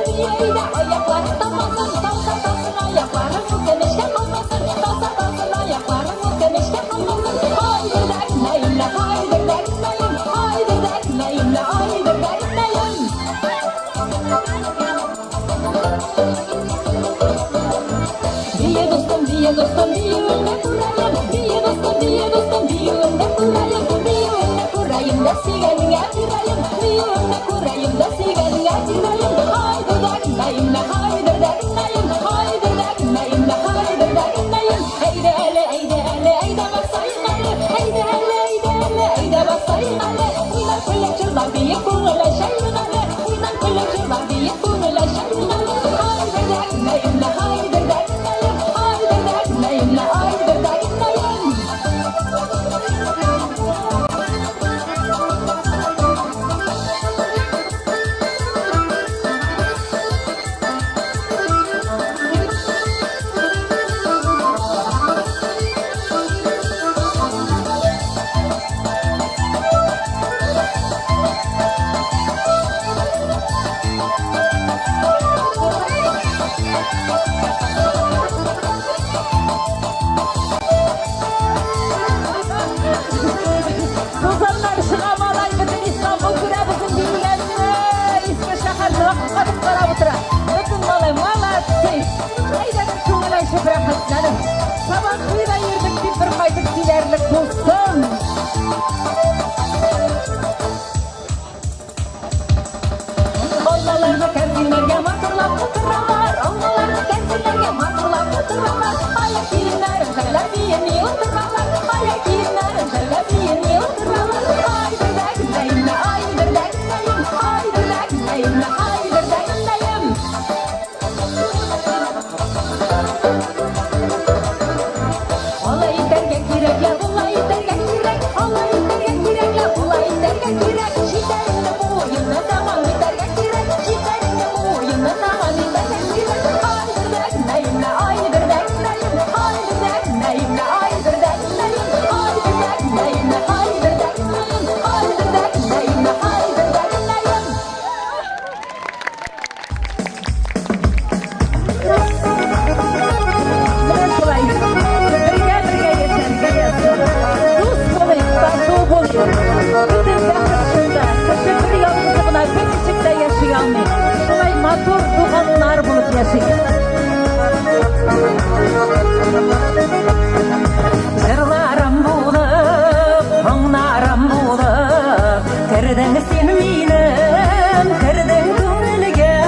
ayakları tutmasın. Salsa salsın ayaklarımız demişken olmasın, salsa salsın ayaklarımız demişken olmasın. Haydi dertmeyimle, haydi dertmeyim, haydi dertmeyimle, haydi dertmeyim. Diye dostum, diye dostum, diye önüne kurayım. Diye dostum, diye dostum, diye önüne kurayım. Diye önüne kurayım da sigarine girayım. Diye önüne kurayım da sigarine girayım. Haydi dertmeyimle, haydi dertmeyim, haydi dertmeyimle, haydi dertmeyim. Eyde ele, eyde ele, eyde basayın ele. Eyde ele, eyde ele, eyde basayın ele. Uylan kılıçırlar diye kurulaşayın ele. Uylan kılıçırlar diye kurulaşayın ele. Haydi dertmeyimle, haydi dertmeyim, haydi dertmeyimle, haydi dertmeyim. Ayak kiyimlerim terler biyeni oturmalar. Ayak kiyimlerim terler biyeni oturmalar. Haydır da güzeyim, haydır da güzeyim, haydır da güzeyim, haydır da güzeyim. Olay derge kirek ya, olay derge kirek, olay derge kirek ya, olay derge kirek. Şiderinde boyunla zaman derge kirek, şiderinde boyunla zaman derge kirek. Haydır da güzeyim, haydır da güzeyim, haydır da güzeyim, haydır da güzeyim, haydır da güzeyim, haydır da güzeyim, haydır da güzeyim, haydır da güzeyim. Matur tuğanlar bulup yaşayın. Jırlarım bulup, onlarım bulup, kirdin sen minem, kirdin köngülge,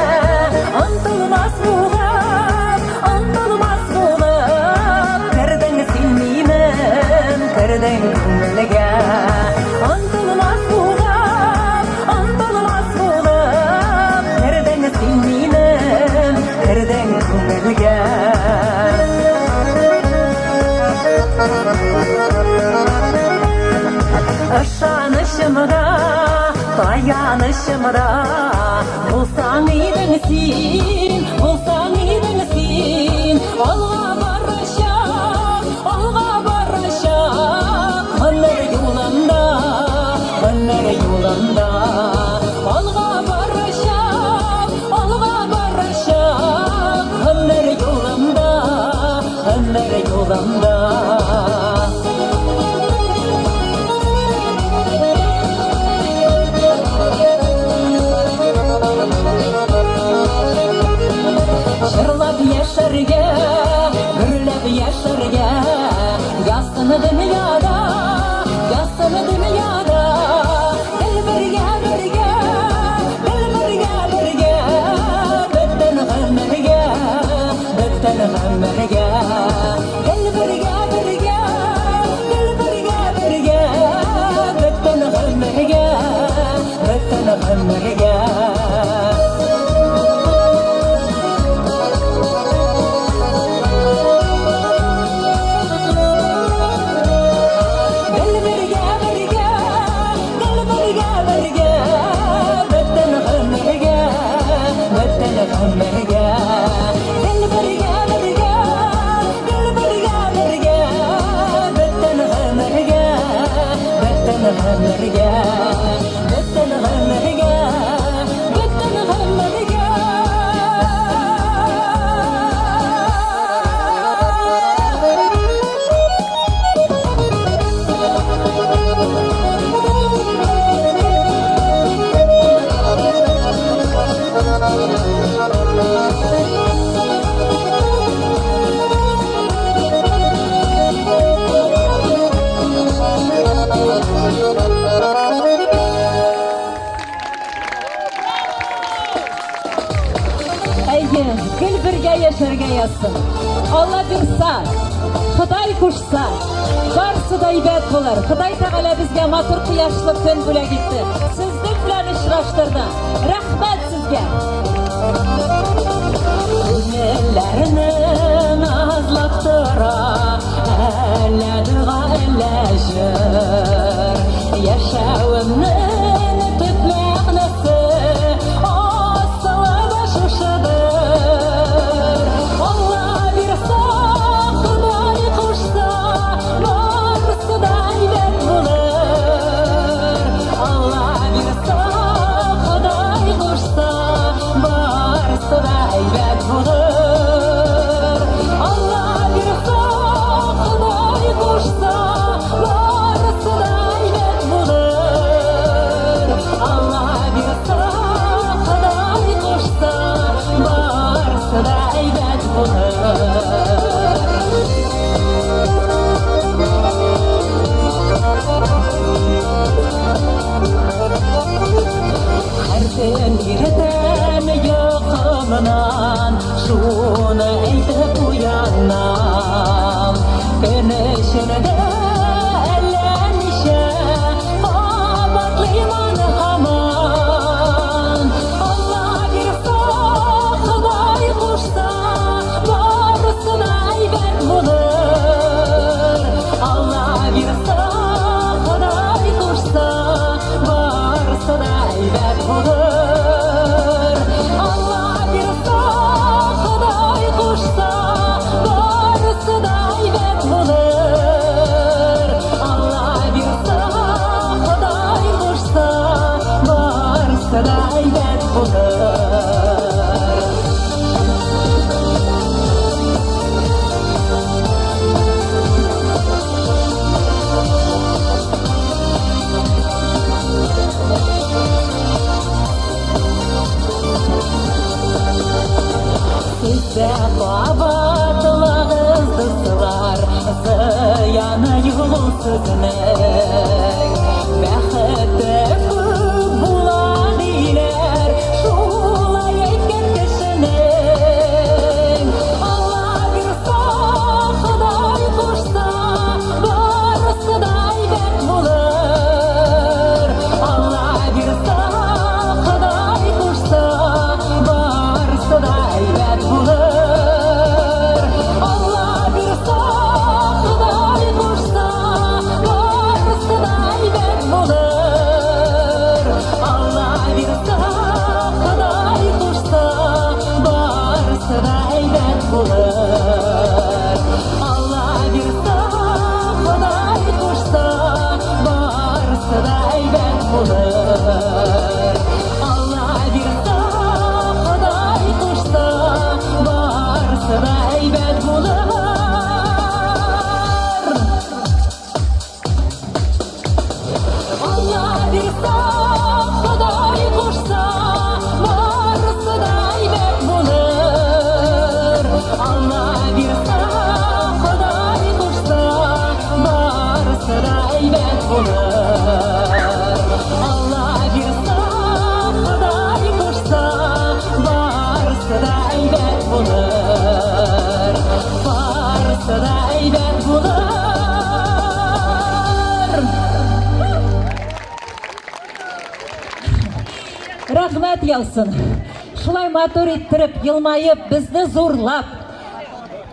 untulmaz bulup, untulmaz bulup, kirdin sen minem, kirdin köngülge, untulmaz bulup, untulmaz bulup, kirdin sen minem, kirdin köngülge. Işanışımda, dayanışımda, bulsan idin sin, bulsan idin sin. Olga barışak, olga barışak, hınır yolunda, hınır yolunda. Olga barışak, olga barışak, hınır yolunda, hınır yolunda. Şırlap yaşarga, gürlep yaşarga, yasını dünyada, yasını dünyada. Dil birge birge, dil birge birge, bitten ömürge, bitten ömürge. Dil birge birge, dil birge birge, bitten ömürge, bitten ömürge. Gül birge yaşarga yazsın. Allah birsa, Xuday koşsa, barsı da ibad bo'lar. Xuday Taala bizga matur quyoshli kun bo'lib ketdi. Sizni bilan uchrashtirdi. Rahmat sizga. Ko'ngillarni nazlab tura, alladiga allashir. Yashawimni tutmoqnisi, ostonada shushidir. Sen yerden yakımdan şunu eytip uyanlar. bulur. Sizde kabatlığınızdı sılar, zıyanı yolsuzunun. Bәхеті көп була диләр, шулай әйткән кешенең. Алла бирса, Ходай кушса, барысы да әйбәт булыр. Алла бирса, Ходай кушса, барысы да әйбәт булыр. Алла бирса, Ходай кушса, барысы да әйбәт булыр. Алла бирса, Ходай кушса, барысы да әйбәт булыр. Алла бирса, Ходай кушса, барысы да әйбәт булыр. Алла бирса, Ходай кушса, барысы да әйбәт булыр. Алла бирса, Ходай кушса, барысы да әйбәт булыр. Алла бирса, Ходай кушса, барысы да әйбәт булыр. Алла бирса, Ходай кушса, барысы да әйбәт булыр. Барысы да әйбәт булыр. Рахмәт ялсын. Шулай матур иттереп, елмайып, безне зурлап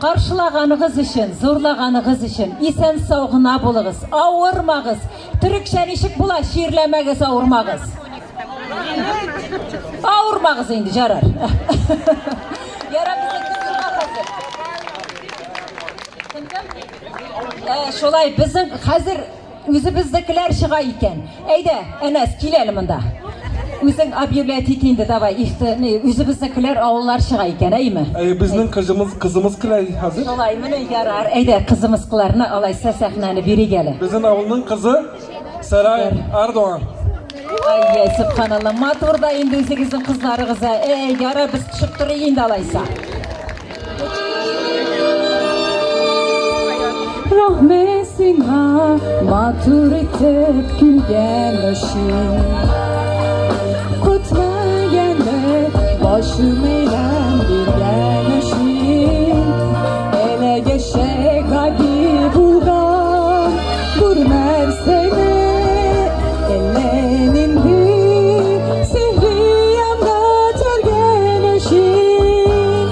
каршылаганыгыз өчен, зурлаганыгыз өчен исән сау гына булыгыз. Авырмагыз. Төрекчә ничек була? Ширләмәгез, авырмагыз. Авырмагыз инде, жарар. Яра безне кызга хәзер. Шулай безнең хәзер үзебезнекеләр чыга икән. Әйдә, Әнәс, кил әле монда. Үзең объявлять ит инде, давай. Үзебезнекеләр авыллар чыга икән, әйме? Безнең кызымыз килә хәзер. Шулай, менә ярар. Әйдә, кызымызкыларны алайса сәхнәне бирик әле. Безнең авылның кызы Сарай Ардуан. Ай, субханалла, матур да инде үзегезнең кызларыгыз. Яра, без төшеп торыйк инде алайса. Rahmet sina matur itip gülgen öşün. Kutma gelme başım eylem bir gelmeşin. Ele geçe kalbi bulgan vurmer seni. Ellenin bir sihri yamda tergen öşün.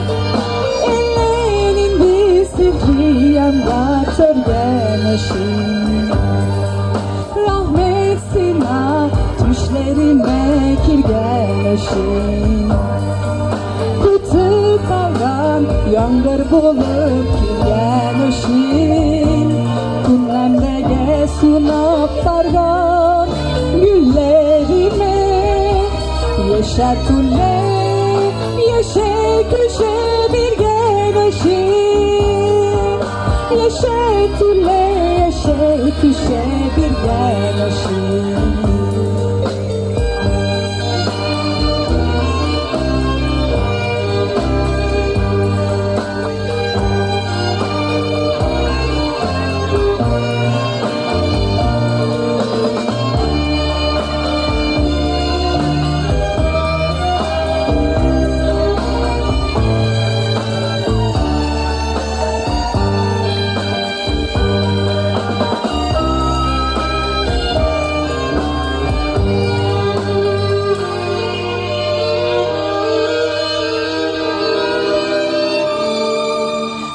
Ellenin bir sihri yamda tergen öşün. Rahmet sina düşlerime kirgenleşin. Kutu kalgan yangır bulup kirgenleşin. Kunlemdege sunap bargan güllerime. Yeşer tulle, yeşer köşe bir genleşin. Yeşer tulle, yeşer köşe bir genleşin.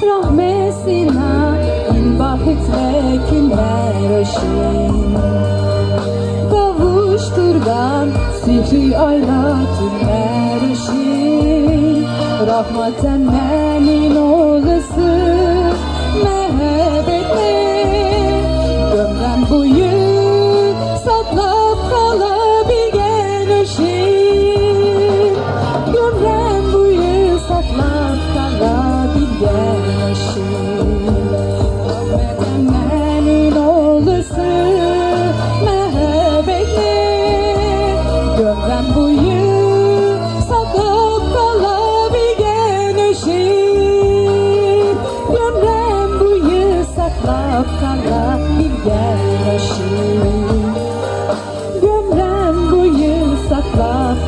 Rahmesina in bahitle günler öşün. Kavuşturgan sihri ayla günler öşün. Rahmaten menin oğlusu mehebetine. Gömden boyu saklap kalabilgen öşün.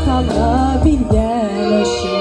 salla bilgen aşık.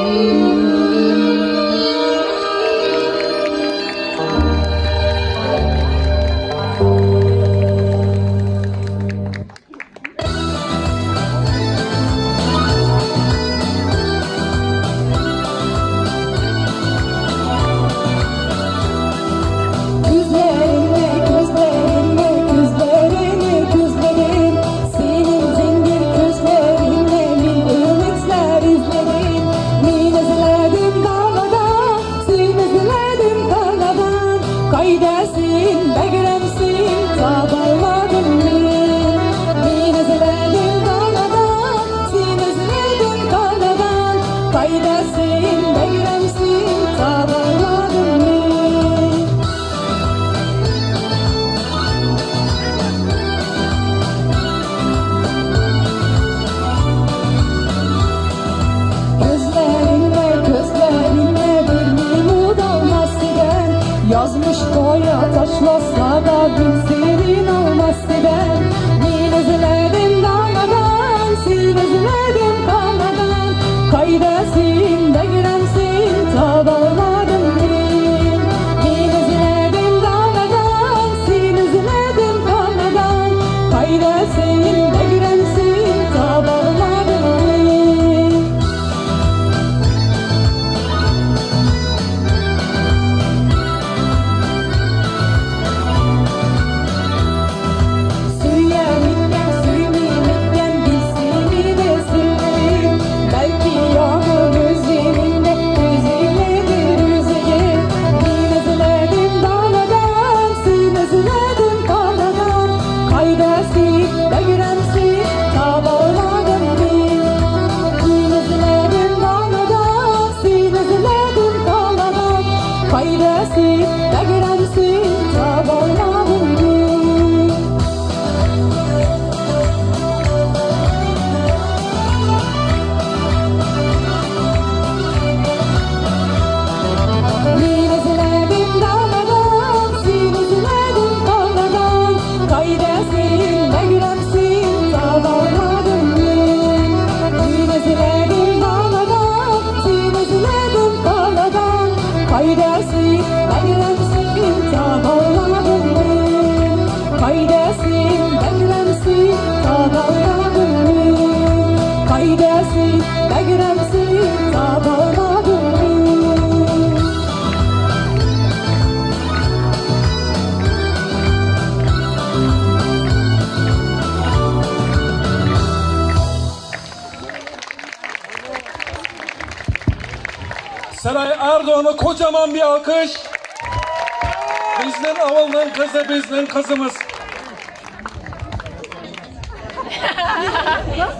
Yazmış boya taşlasa da bilsenin olmaz ben. Min izledim dağladan, sil izledim kanadan. Kaydesin de giremsin tabağladım min. Min izledim dağladan, sil izledim kanadan. Kaydesin de giremsin tabağladım min. Seray Erdoğan'a kocaman bir alkış. Bizden avulun kızı, bizden kızımız.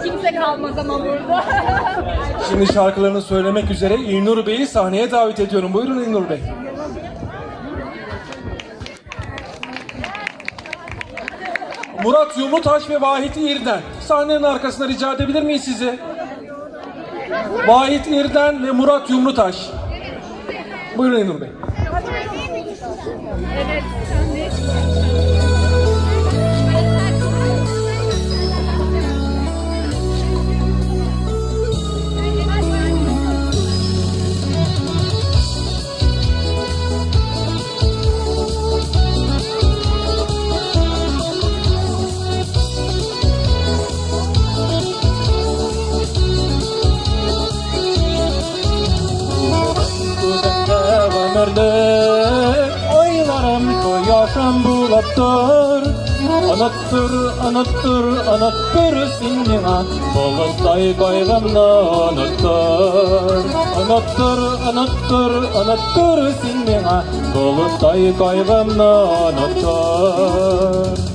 Kimse kalmaz ama burada. Şimdi şarkılarını söylemek üzere İlnur Bey'i sahneye davet ediyorum. Buyurun İlnur Bey. Murat Yumrutaş ve Vahit İrden. Sahnenin arkasına rica edebilir miyiz sizi? Vahit İrden ve Murat Yumrutaş. Buyurun İlnur Bey. Evet. Oylarım yaşam bulattır. Anıttır sinna Bolutay kaygımda anıttır sinna Bolutay kaygımda anıttır.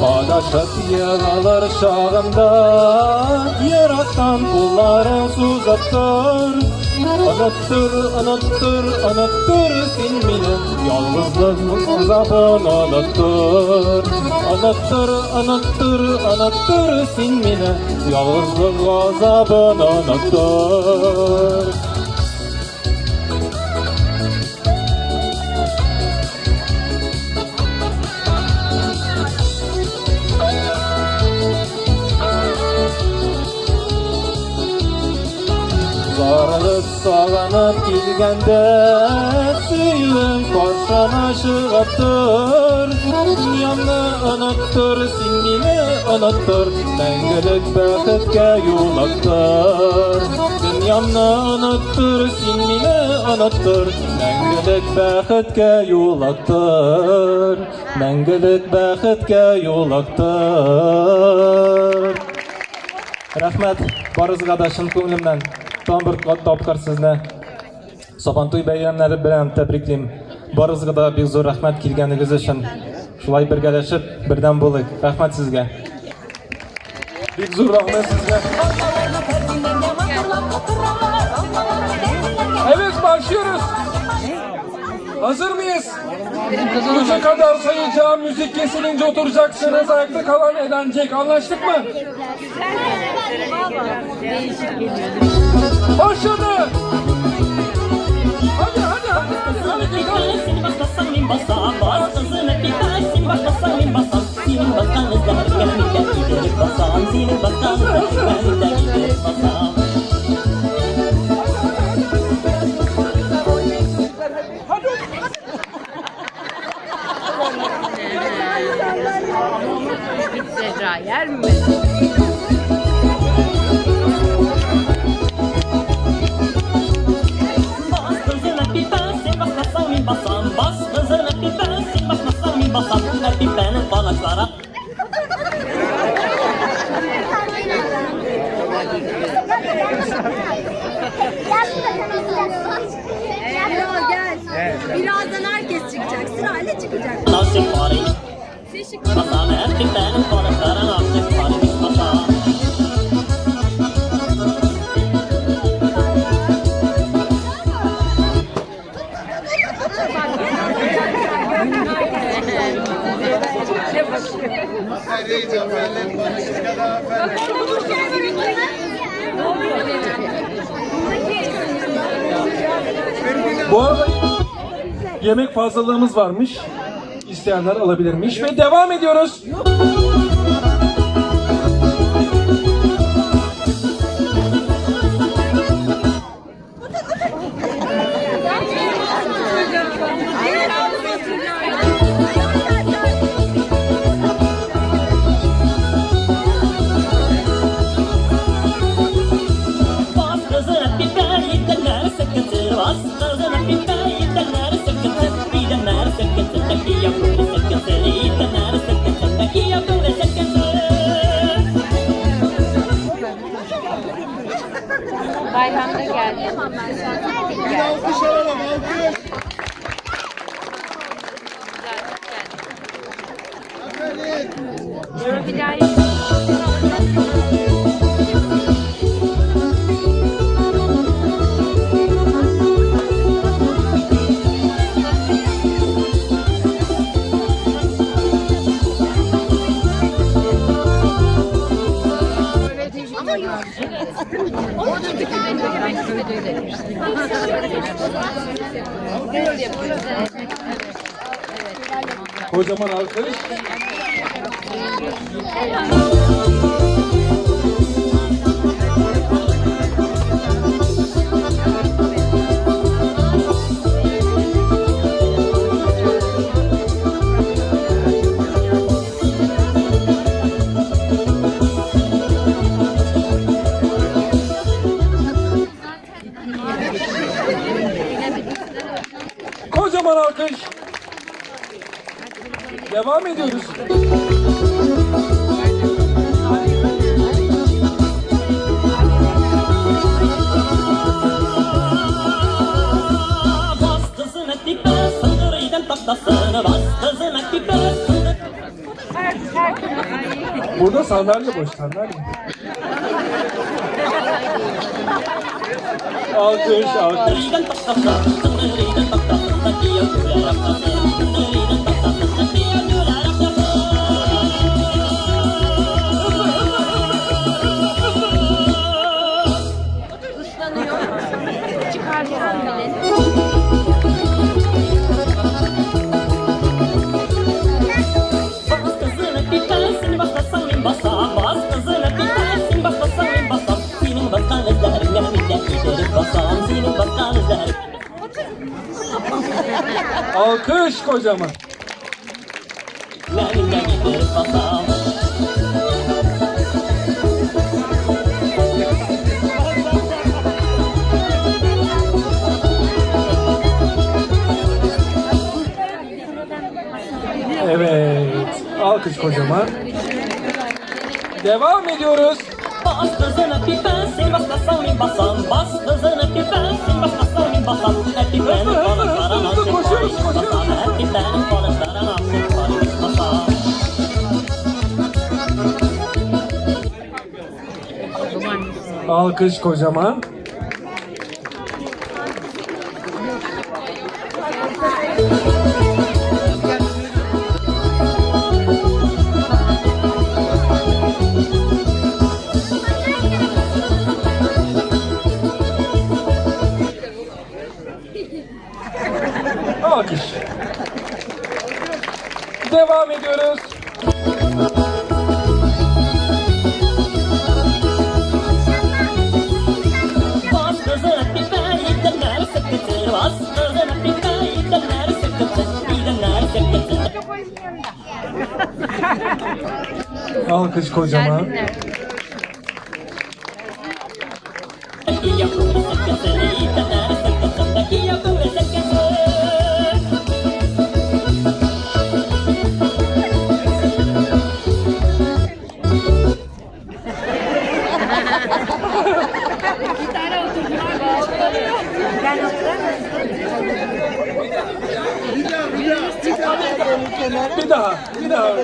Adaşıp yığılır şağımda Yarattan kulları suzattır. Unuttur, unuttur, unuttur sen beni. Yalnızlığın azabını unuttur. Unuttur, unuttur, unuttur sen beni. Yalnızlığın azabını unuttur. Sarılıp sağlanıp gelgende Suyun karşına çıkıptır Dünyamni unuttur, sen beni unuttur Мәңгілік бақытқа yo'laqtir Dünyamni unuttur, sen beni unuttur Мәңгілік бақытқа yo'laqtir Мәңгілік бақытқа yo'laqtir Rahmat, barızga da şın ko'nglimdan tam bir topqir sizni Sabantoy bayramlari bilan tabriklayman. Barızga da bir zo'r rahmat kelganingiz uchun. Shulay birgalashib birdan bo'lik. Rahmat sizga. Bir zo'r rahmet sizga. Evet, başlıyoruz. Hazır mıyız? 3'e kadar sayacağım, müzik kesilince oturacaksınız, ayakta kalan eğlenecek. Anlaştık mı? Başladı. Hadi. Zehra yer mi? Gel. Birazdan herkes çıkacak. Sırayla çıkacak. Bu arada yemek fazlalığımız varmış. İsteyenler alabilirmiş ve devam ediyoruz. Bayramda geldi. Bir alkış alalım, alkış. Bir daha Kocaman alkış. Kocaman alkış. Devam ediyoruz. Burada sandalye boş, sandalye. alkış, alkış. Alkış kocaman. Evet, alkış kocaman. Devam ediyoruz. Alkış kocaman. Alkış. Devam ediyoruz. Alkış kocaman. Bir daha, bir daha.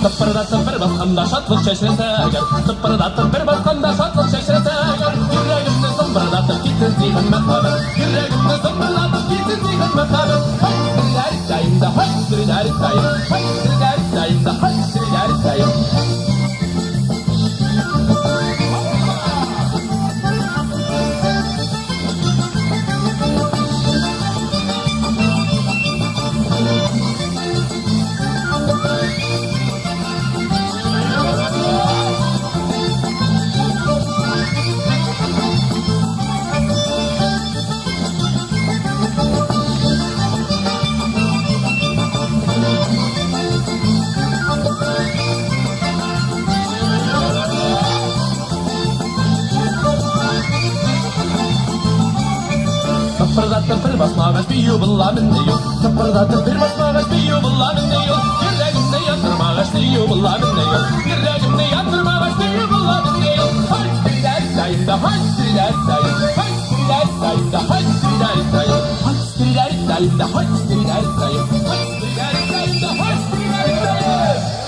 Tıpırdatıp bir bakanda şatlık çeşrese eğer Tıpırdatıp bir bakanda şatlık çeşrese eğer Yüreğimde zımbırdatıp gittin zihin mekabı Yüreğimde zımbırdatıp gittin zihin mekabı Hay siriler dayım da hay siriler dayım Hay siriler dayım da hay siriler dayım Tıpırdatıp bir basma ve bir yubulla minni yok Tıpırdatıp bir basma ve bir yubulla minni yok Yüreğimde yatırma ve bir yubulla minni yok Yüreğimde yatırma ve bir yubulla minni yok Hay siriler dayım da hay siriler dayım Hay siriler dayım da hay siriler dayım Hay siriler dayım da hay siriler dayım Hay siriler dayım da hay siriler dayım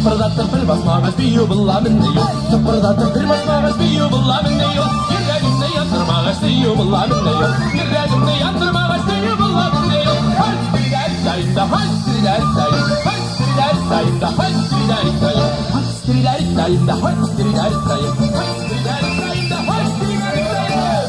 Tıpırdatıp bir basmağız biyu bullamin ne yok. Tıpırdatıp bir basmağız biyu bullamin ne yok. Yüreğimde yatırmağız biyu bullamin ne yok. Yüreğimde yatırmağız biyu bullamin ne yok. Haçtriler dayında haçtriler dayında haçtriler dayında haçtriler dayında haçtriler dayında haçtriler dayında haçtriler dayında haçtriler dayında.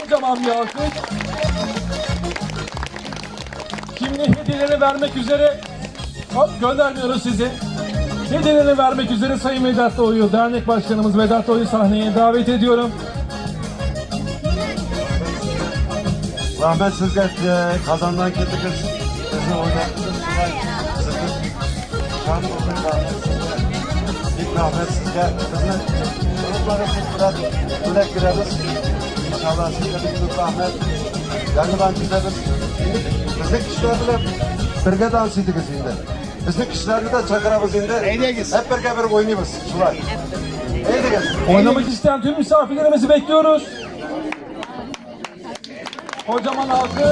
Kocaman bir alkış. Şimdi hediyeleri vermek üzere, göndermiyoruz sizi. Hediyeleri vermek üzere Sayın Vedat Doğu'yu, dernek başkanımız Vedat Doğu'yu sahneye davet ediyorum. Rahmet sizge kazandan kettiniz. Bizi oynattınız. Şan olsun rahmet sizge. İlk rahmet sizge. Bizi çocukları sizler dilek gireriz. İnşallah sizge bir rahmet. Yanıdan gideriz. Bizdeki kişilerle birge dans edik şimdi. Bizdeki kişilerle de çakırabız şimdi. Hep birge bir oynayız. Şulay. Oynamak isteyen tüm misafirlerimizi bekliyoruz. Kocaman alkış.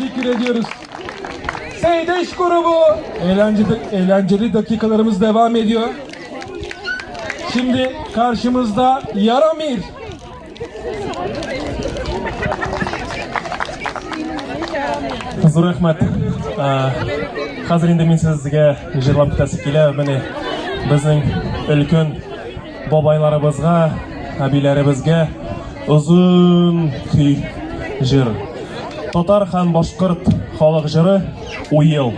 teşekkür ediyoruz. Seydeş grubu. Eğlenceli dakikalarımız devam ediyor. Şimdi karşımızda Yaramir. Zo'r rahmat. Hozir endi men sizga jilab o'tasi kelib, mana bizning ulkan boboylarimizga, abilarimizga uzun kuy jir. Tatar ham boshqirt xalq jiri Uyil.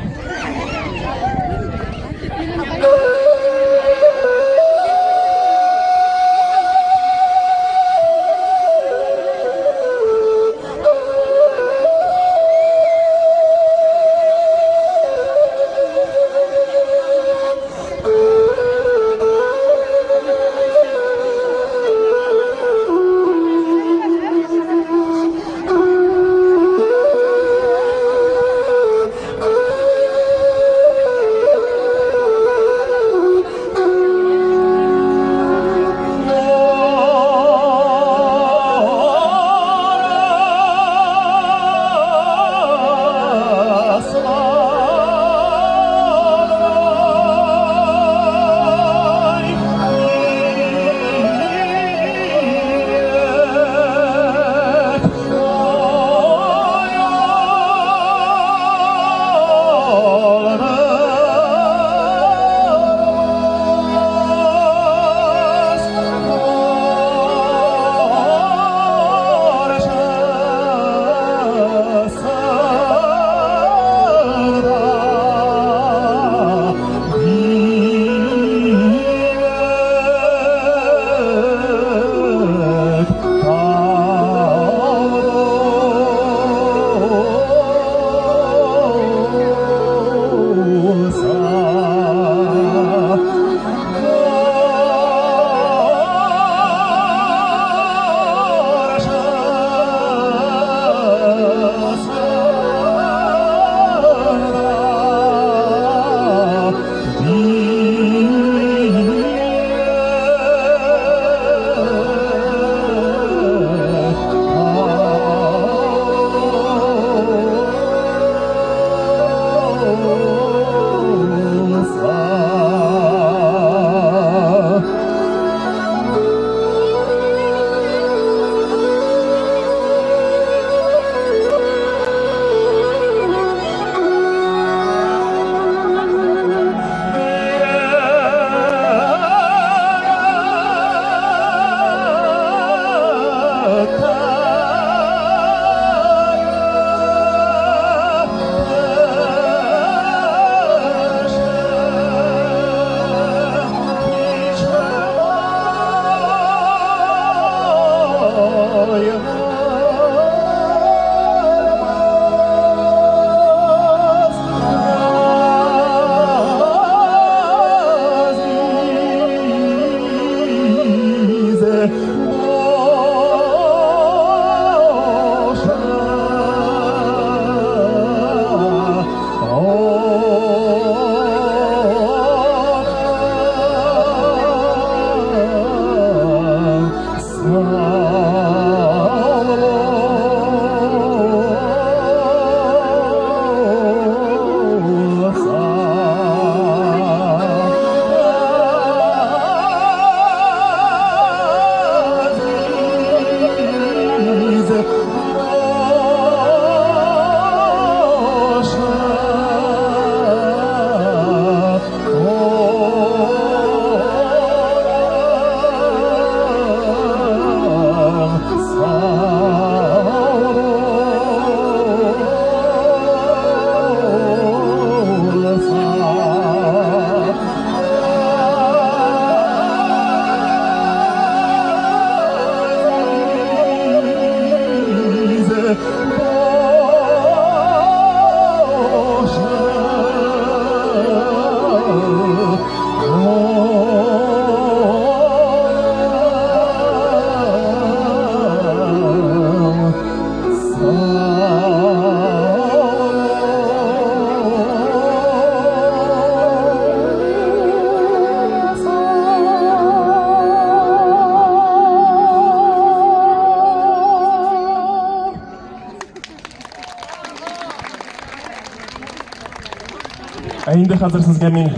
Инде хәзер сезгә мин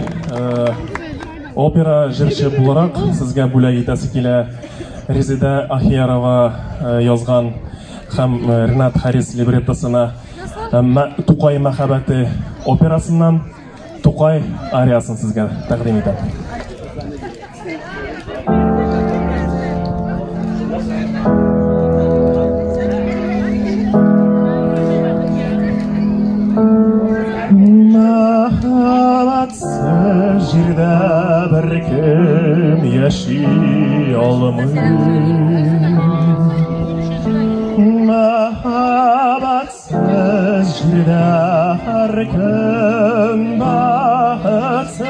опера җырчы буларак сезгә бүләк итәсе килә Резида Ахиярова язган һәм Ренат Харис либреттосына Тукай мәхәббәте операсыннан Тукай ариясын сезгә тәкъдим итәм. Мәхәббәтсез җирдә беркем яши алмый. Мәхәббәтсез җирдә һәркем бәхетсез.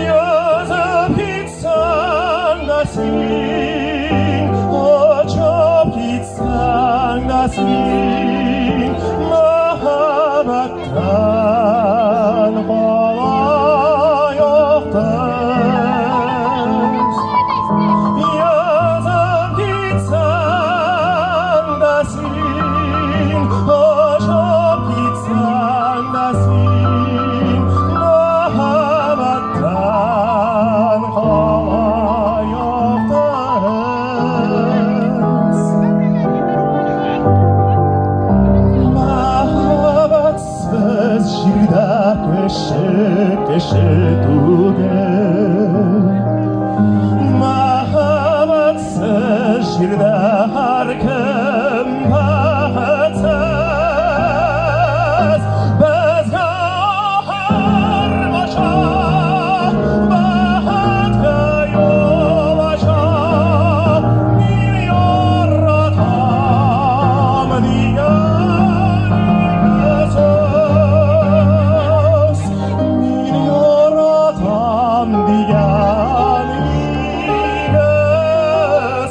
Язып китсәң дә син, очып китсәң дә син, мәхәббәттән кала юктыз. Язып китсәң дә син, очып китсәң дә син, мәхәббәттән кала юктыз. Мәхәббәтсез җирдә кеше түгел. Мәхәббәтсез җирдә һәркем бәхетсез. Безгә һәркайчан бәхеткә юл ача. Мин яратам дигән сөз. Мин яратам дигән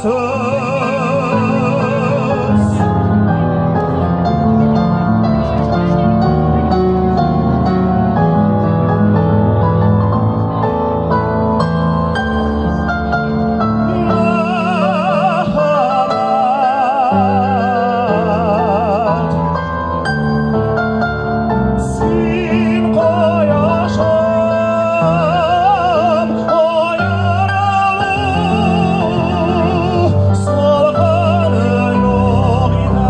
сөз. Син кояшым, аерылу, салкыны юк иде,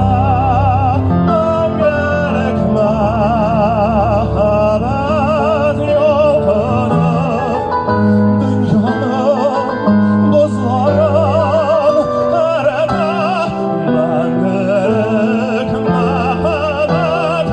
мәңгелек мәхәббәт ялкынып. Дөньяның бозларын әрәмә, мәңгелек мәхәббәт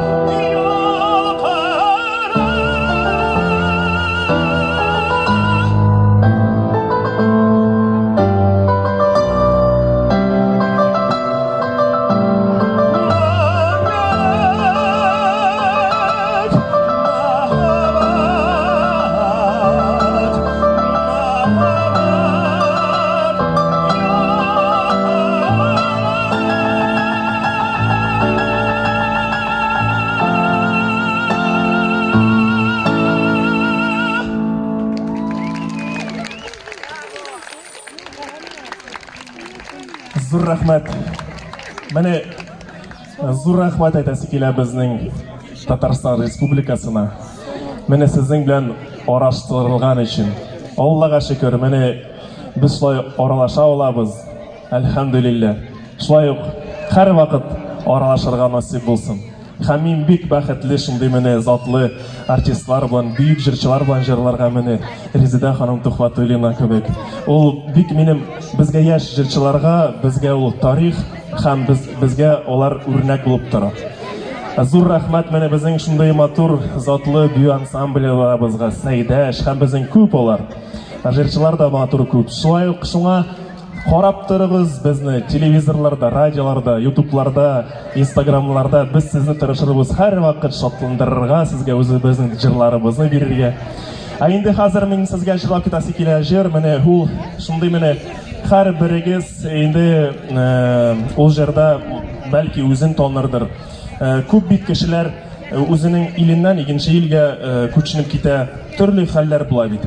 Зур рәхмәт. Менә зур рәхмәт әйтәсе килә безнең Татарстан Республикасына. Менә сезнең белән араштырылган өчен. Аллага шөкер, менә без шулай аралаша алабыз. Әлхәмдүлилләh. Шулай ук һәр вакыт аралашырга насыйп булсын. Һәм мин бик бәхетле шундый менә затлы артистлар белән, бөек җырчылар белән җырларга менә Резида ханым Тухватуллина кебек. Ул бик минем безгә яшь җырчыларга, безгә ул тарих һәм безгә алар үрнәк булып тора. Зур рәхмәт менә безнең шундый матур затлы бию ансамблебызга, Сәйдәш һәм безнең күп алар. Җырчылар да матур күп. Шулай ук шуңа карап торыгыз безне телевизорларда, радиоларда, ютубларда, инстаграмларда. Без сезне тырышырбыз һәр вакыт шатландырырга, сезгә үзебезнең җырларыбызны бирергә. Инде хәзер мин сезгә җырлап китәсе килә җыр, менә ул шундый менә һәр берегез инде ул җырда бәлки үзен танырдыр. Күп бит кешеләр үзенең иленнән икенче илгә күченеп китә, төрле хәлләр була бит.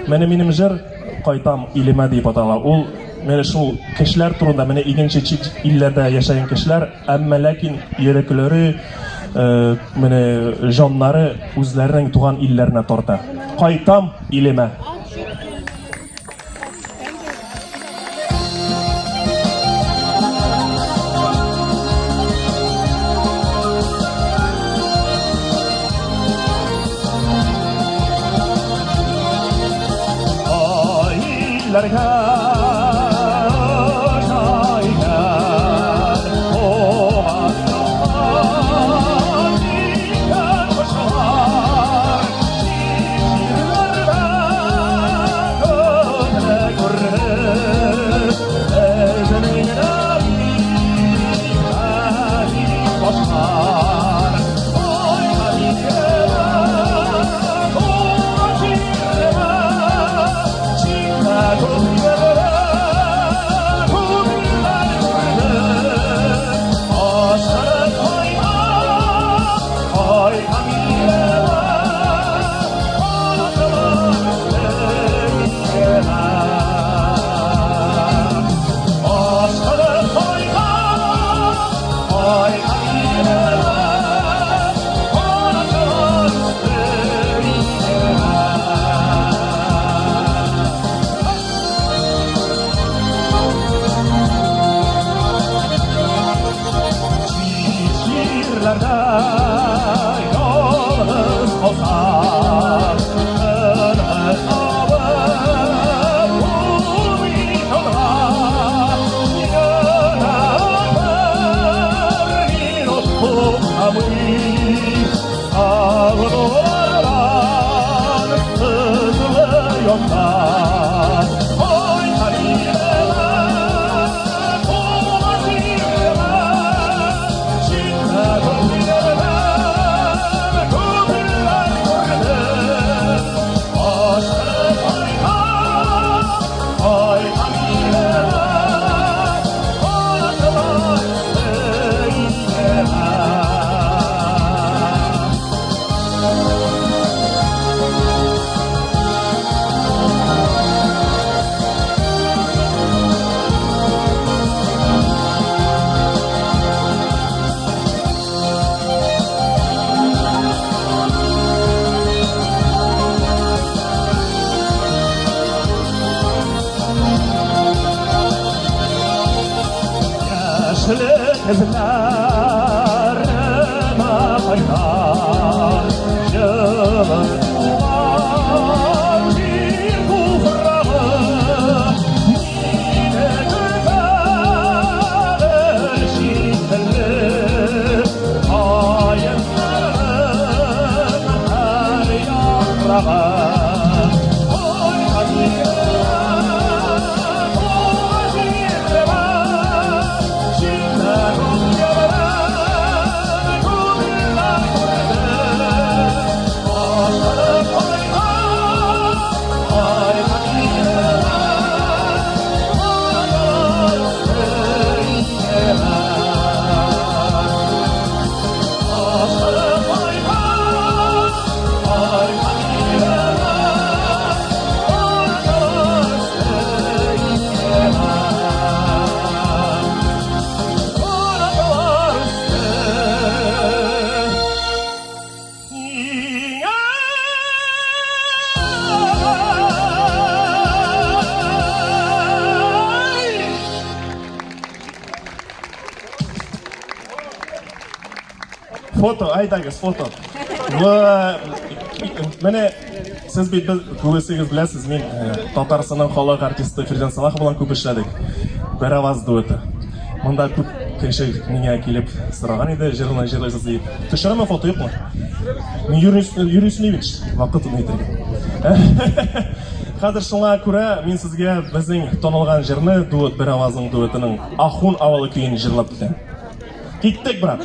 Менә минем җыр кайтам илемә дип атала. Ул менә шул кешеләр турында, менә икенче илләрдә яшәгән кешеләр, әмма ләкин йөрәкләре mene jonlari o'zlarining tug'an illerini tortar. Qaytam ilime. Foto, aytamiz foto. Va mene siz bilasiz, bilasiz, men Tataristondan xalq artisti Firdan Salah bilan ko'p ishladik. Bir ovoz dueti. Bunda ko'p kishi menga kelib so'ragan edi, jurnal jurnalist deb. Tushiraman foto yo'qmi? Men Yurislevich vaqt o'tmaytirgan. Hozir shunga ko'ra men sizga bizning tonilgan jirni duet, bir ovozning duetining Axun avval kuyini jirlab o'taman. Ketdik, brat.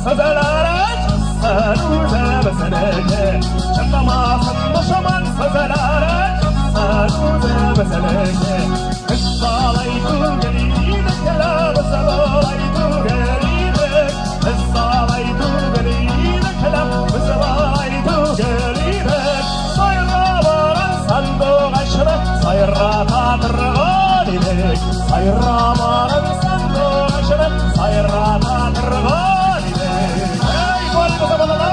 Sazalara, sazalara, sazalara, Kızlara çıksa meseleke Kıssalaydı geliydi kelamı salaydı geliydi Kıssalaydı geliydi kelamı salaydı geliydi Sayra varan sandık aşırı sayra tatırgan idik Sayra varan sandık aşırı sayra tatırgan idik Ey gol kızamalar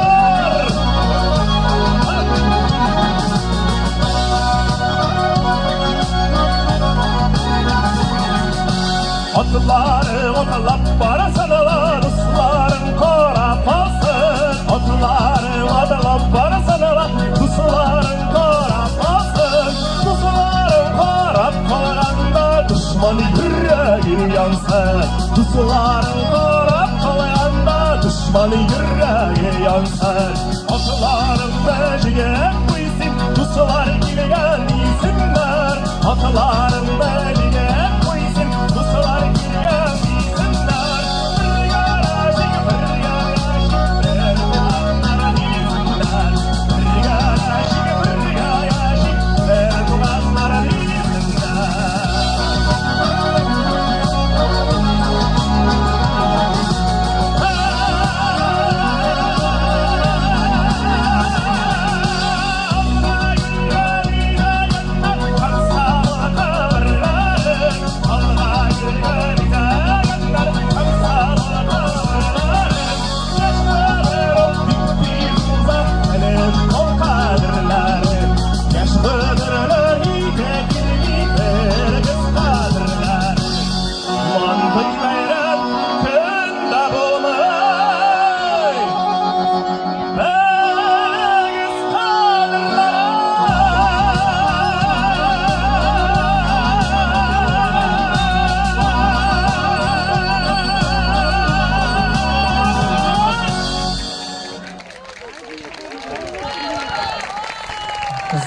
Otları otalap barasalar Usların korapasın Otları otalap barasalar Usların korapasın Usların korap kolayanda Düşmanı yüreği yansın Usların korap kolayanda Düşmanı yüreği yansın Otların beşiğe bu isim Uslar girgen isimler Otların beşiğe bu isim Uslar girgen isimler Bir garajı bir garajı Erdoğanlara isimler Bir garajı bir garajı Erdoğanlara isimler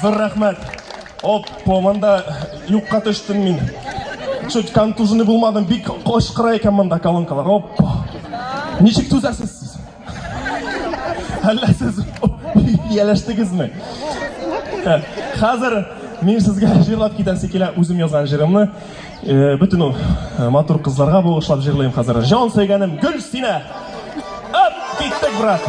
Zor rahmet. Hop, manda yuqqa düştüm min. Şu kontuzunu bulmadım. Bir qo'shqira ekan manda kolonkalar. Hop. Nechik tuzasiz siz? Halla siz yalashdingizmi? Hozir men sizga jilab ketan sekinlar o'zim yozgan jirimni butun motor qizlarga bo'g'ishlab jillayman hozir. Jon sevganim Gulsina. Hop, ketdik brat.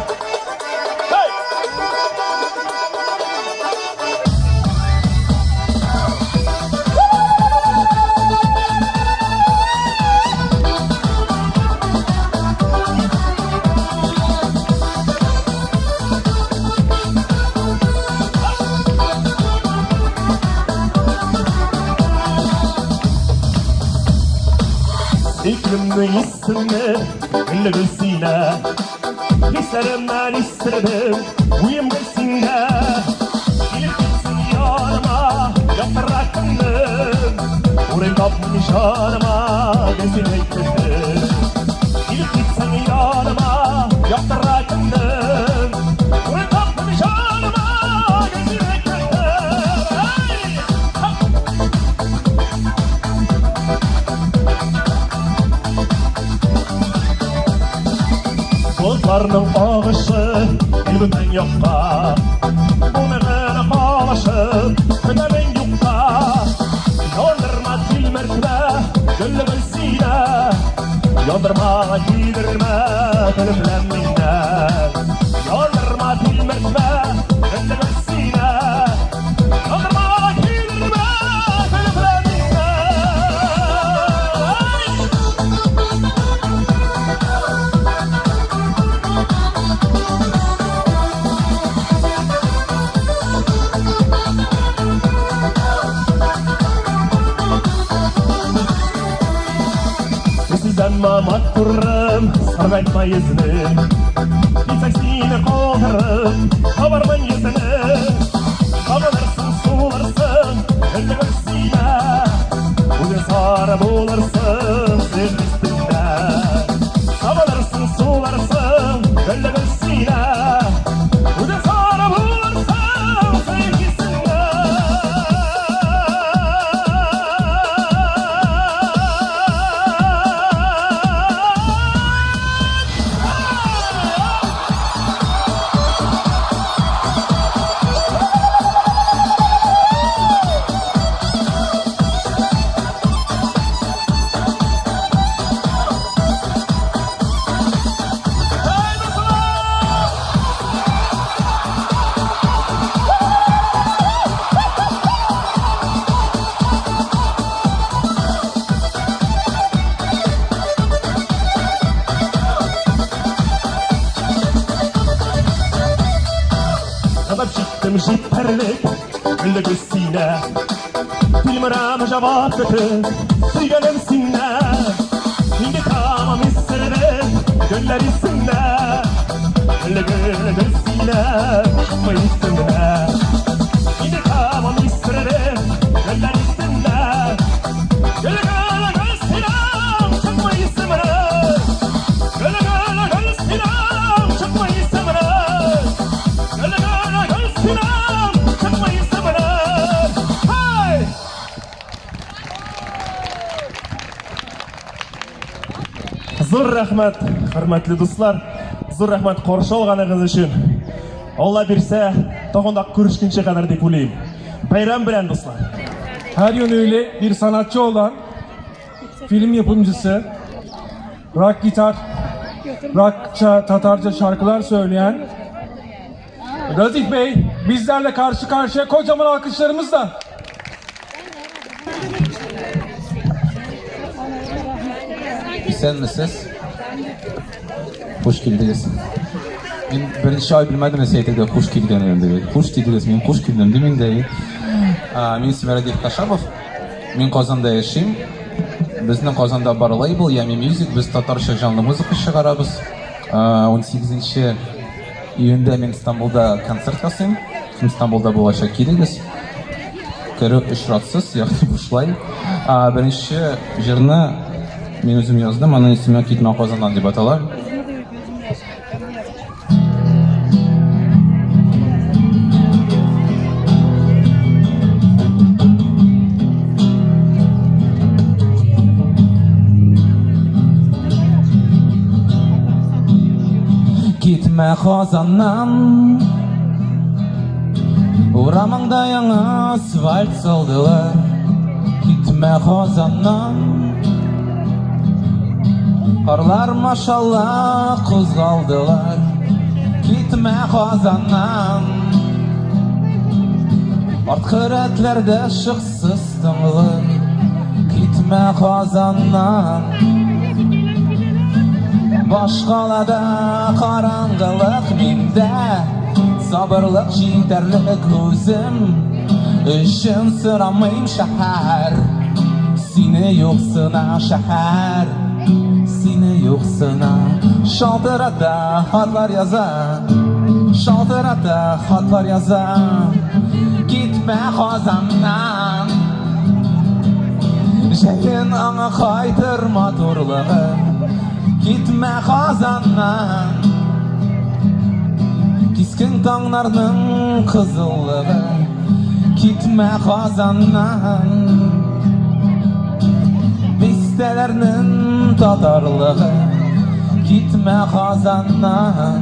İklimli istimli Güllü Gülsine Hislerimden istedim Uyum Gülsine Gelip gitsin yanıma Yaprakındım Uğrayım kapmış hanıma Gözüm ekledim Gelip gitsin yanıma Yaprakındım Uğrayım kapmış hanıma Gözüm ekledim Bulutlarının ağışı Gülbünden yokka Bunların ağışı Ödemin yokka Yondırma dil mertbe Güllü Gülsine Yondırma yedirme Gülüblen minne Yondırma dil mertbe Güllü Gülsine Yondırma yedirme Gülüblen minne Sizden mamat kurrum, sargaytma yüzünü Gitsek seni kaldırım, kabarman yüzünü Kabarırsın, sularsın, önce Gülsine Bugün sarı bulursun, süt üstünde Kabarırsın, sularsın, önce Gülsine Bugün sarı bulursun, sevgisinde Gözüm jipperlik, güllü güssine Dilmiram cevap götür, süygenim sinne Şimdi tamam isterim, göller isimle Güllü güssine, çıkma isimle Şimdi tamam isterim, göller isimle Güllü güssine, çıkma isimle Güllü güssine, çıkma isimle Güllü güssine, çıkma isimle Hey! Zor rahmat, hürmetli dostlar. Zor rahmat qarshi olganingiz uchun. Allah berse, to'g'anda ko'rishguncha qadar deb o'ylayman. Bayram bilan dostlar. Her yönüyle bir sanatçı olan, film yapımcısı, rock gitar, rockça, Tatarca şarkılar söyleyen Razif Bey bizlerle karşı karşıya, kocaman alkışlarımızla. İsenmisiz? Hoş geldiniz. Men birinchi oy bilmadim aytadi, xush kelganim deb. Xush keldingiz, men xush keldim demang deydi. Men ismim Radif Tashabov. Men Qozonda yashayman. Bizning Qozonda bor label Yami Music, biz tatarcha janrli musiqa chiqaramiz. 18-iyunda men Istanbulda konsert qilsam, Istanbulda bo'lishga kerakmiz. Kirib ishroqsiz, yoki bushlay. Birinchi jirni men o'zim yozdim, ana ismi Ketma Qozondan deb ataladi. Gitme Qozondan, uramangda yangi asfalt soldilar. Gitme Qozondan, qarlar mashallah qo'zg'aldilar. Gitme Qozondan, ortqiratlarda shiqsiz tinglar. Gitme Qozondan, boshqalada qarang'ilik menda, sabrlik yetarlik o'zim uchun so'ramayman shahar. Seni yo'qsina shahar, seni yo'qsina. Shaltirada xatlar yozam, shaltirada xatlar yozam. Gitme Qozondan, jayin anga qaytirma to'rlig'im. Gitme Qozondan, keskin tonglarning qizillig'i. Gitme Qozondan, bestelerning tatarlig'i. Gitme Qozondan,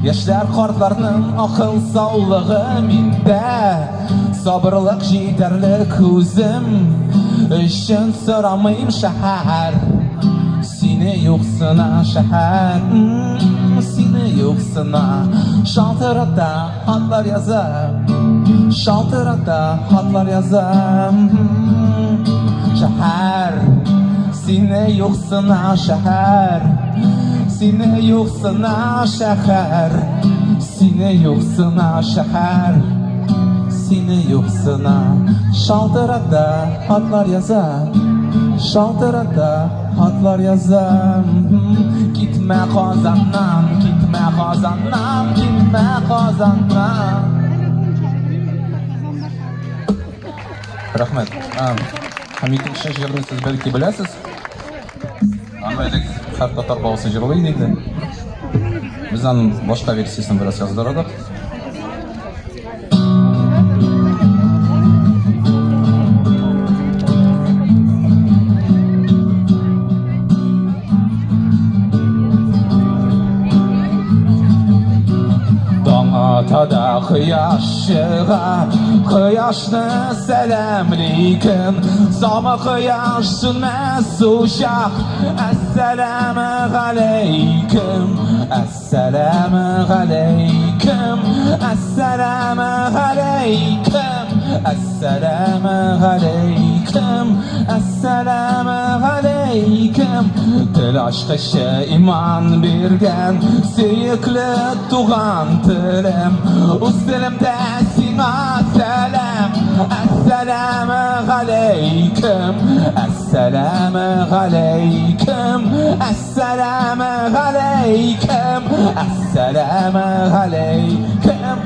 yoshlar qortlarning aql sog'lig'i. Menda sabrlik yetarlik o'zim uchun so'ramayman shahar. Seni yo'qsina shahar, seni yo'qsina. Shaltirada xatlar yozam, shaltirada xatlar yozam. Shahar, seni yo'qsina shahar, seni yo'qsina shahar, seni yo'qsina shahar, seni yo'qsina. Shaltirada xatlar yozam, shaltirada xatlar yozam. Gitme Qozondan, gitme Qozondan, gitme Qozondan. Rahmat. Hamidning shirini siz balki bilasiz. Amaylik har tatar bo'lsa jirlaydi endi. Bizdan boshqa versiyasini biroz yozdirdik. Tada quyosh chiqar, quyoshni salamlaykin. So'ma quyosh sunmas ushaq, assalomu alaykum, assalomu alaykum, assalomu alaykum, assalomu alaykum, assalomu alaykum. aleyküm. Til aşkı iman bergen seyikli tuğan tilim. Üstelimde sina selam. Esselamu aleyküm. Esselamu aleyküm. Esselamu aleyküm. Esselamu aleyküm.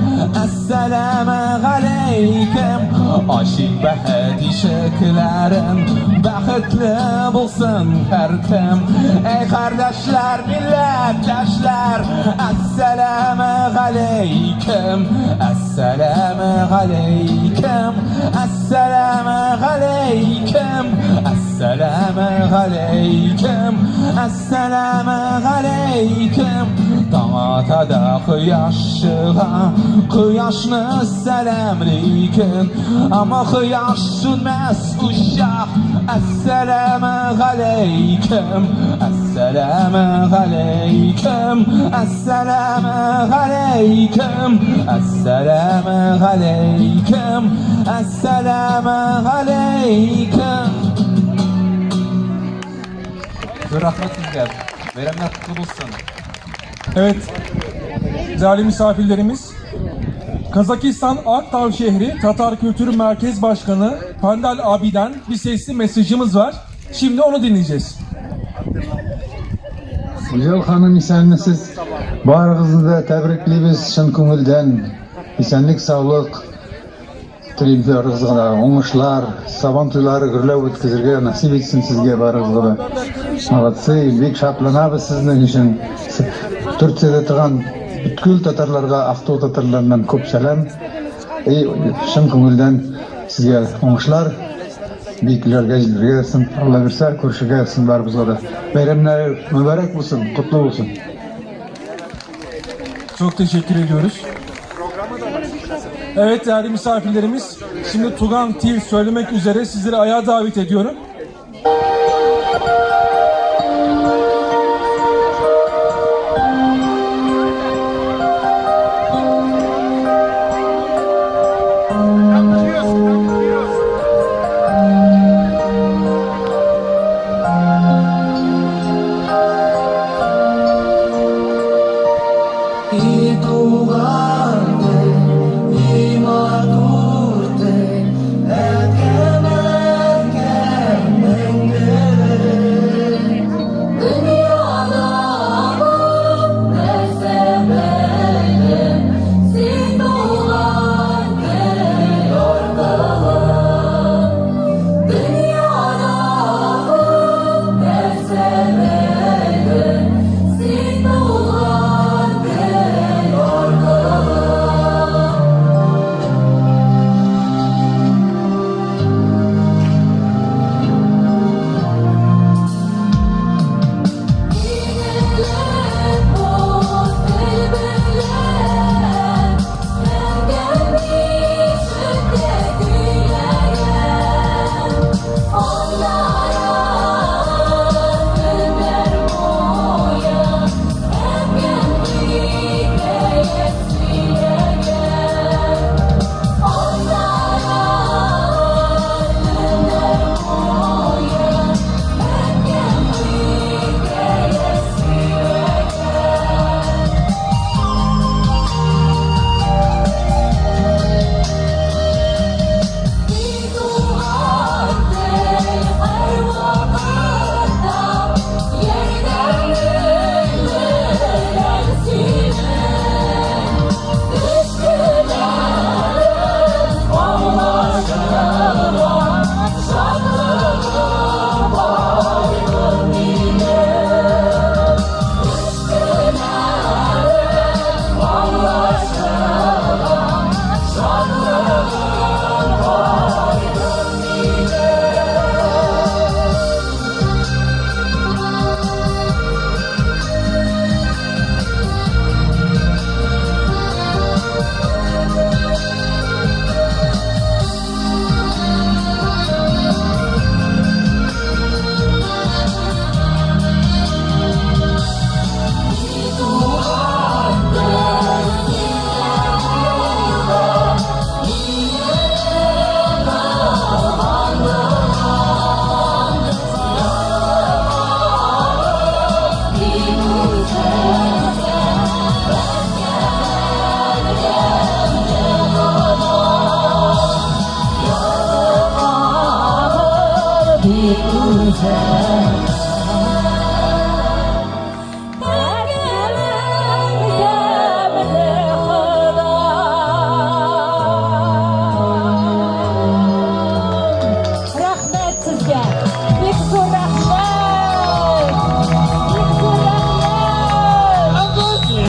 Esselamu aleyküm. Aşık ve hedişeklerin baxtli bulsun her kim. Ey kardeşler, milletteşler, Esselamu aleyküm. Esselamu aleyküm. Esselamu aleyküm. Esselamu aleyküm. Esselamu aleyküm. Damata da kıyaşığa, kıyaşını selamleyken. Ama kıyaş sünmez uşak. Esselamu aleyküm. Esselamu aleyküm. Esselamu aleyküm. Esselamu aleyküm. Esselamu aleyküm. Rahmet sizler. Bayramlar kutlu olsun. Evet, değerli misafirlerimiz, Kazakistan Aktav şehri Tatar Kültür Merkez Başkanı Pandal abi'den bir sesli mesajımız var. Şimdi onu dinleyeceğiz. Güzel hanım isenmisiz. Barınızı da tebrikleyimiz şın köngülden. İsenlik, sağlık, tileyim rızkına, oңuşlar, saban toylары gürlep ötkізерге nasip etsin sizге barınızға da. Молодцы, бек шатланабыз sizin için. Türkçe'de тұрған бүткүл татарларға, Ақтау татарларынан көп сәлем. Шын көңілден sizге оңышлар, бейкілерге жилерге ерсін, Алла берсе, көршіге ерсін барымызға da. Bayramlar mübarek olsun, kutlu olsun. Çok teşekkür ediyoruz. Evet değerli misafirlerimiz, şimdi Tugan Til söylemek üzere sizleri ayağa davet ediyorum. Etken etken mengere sen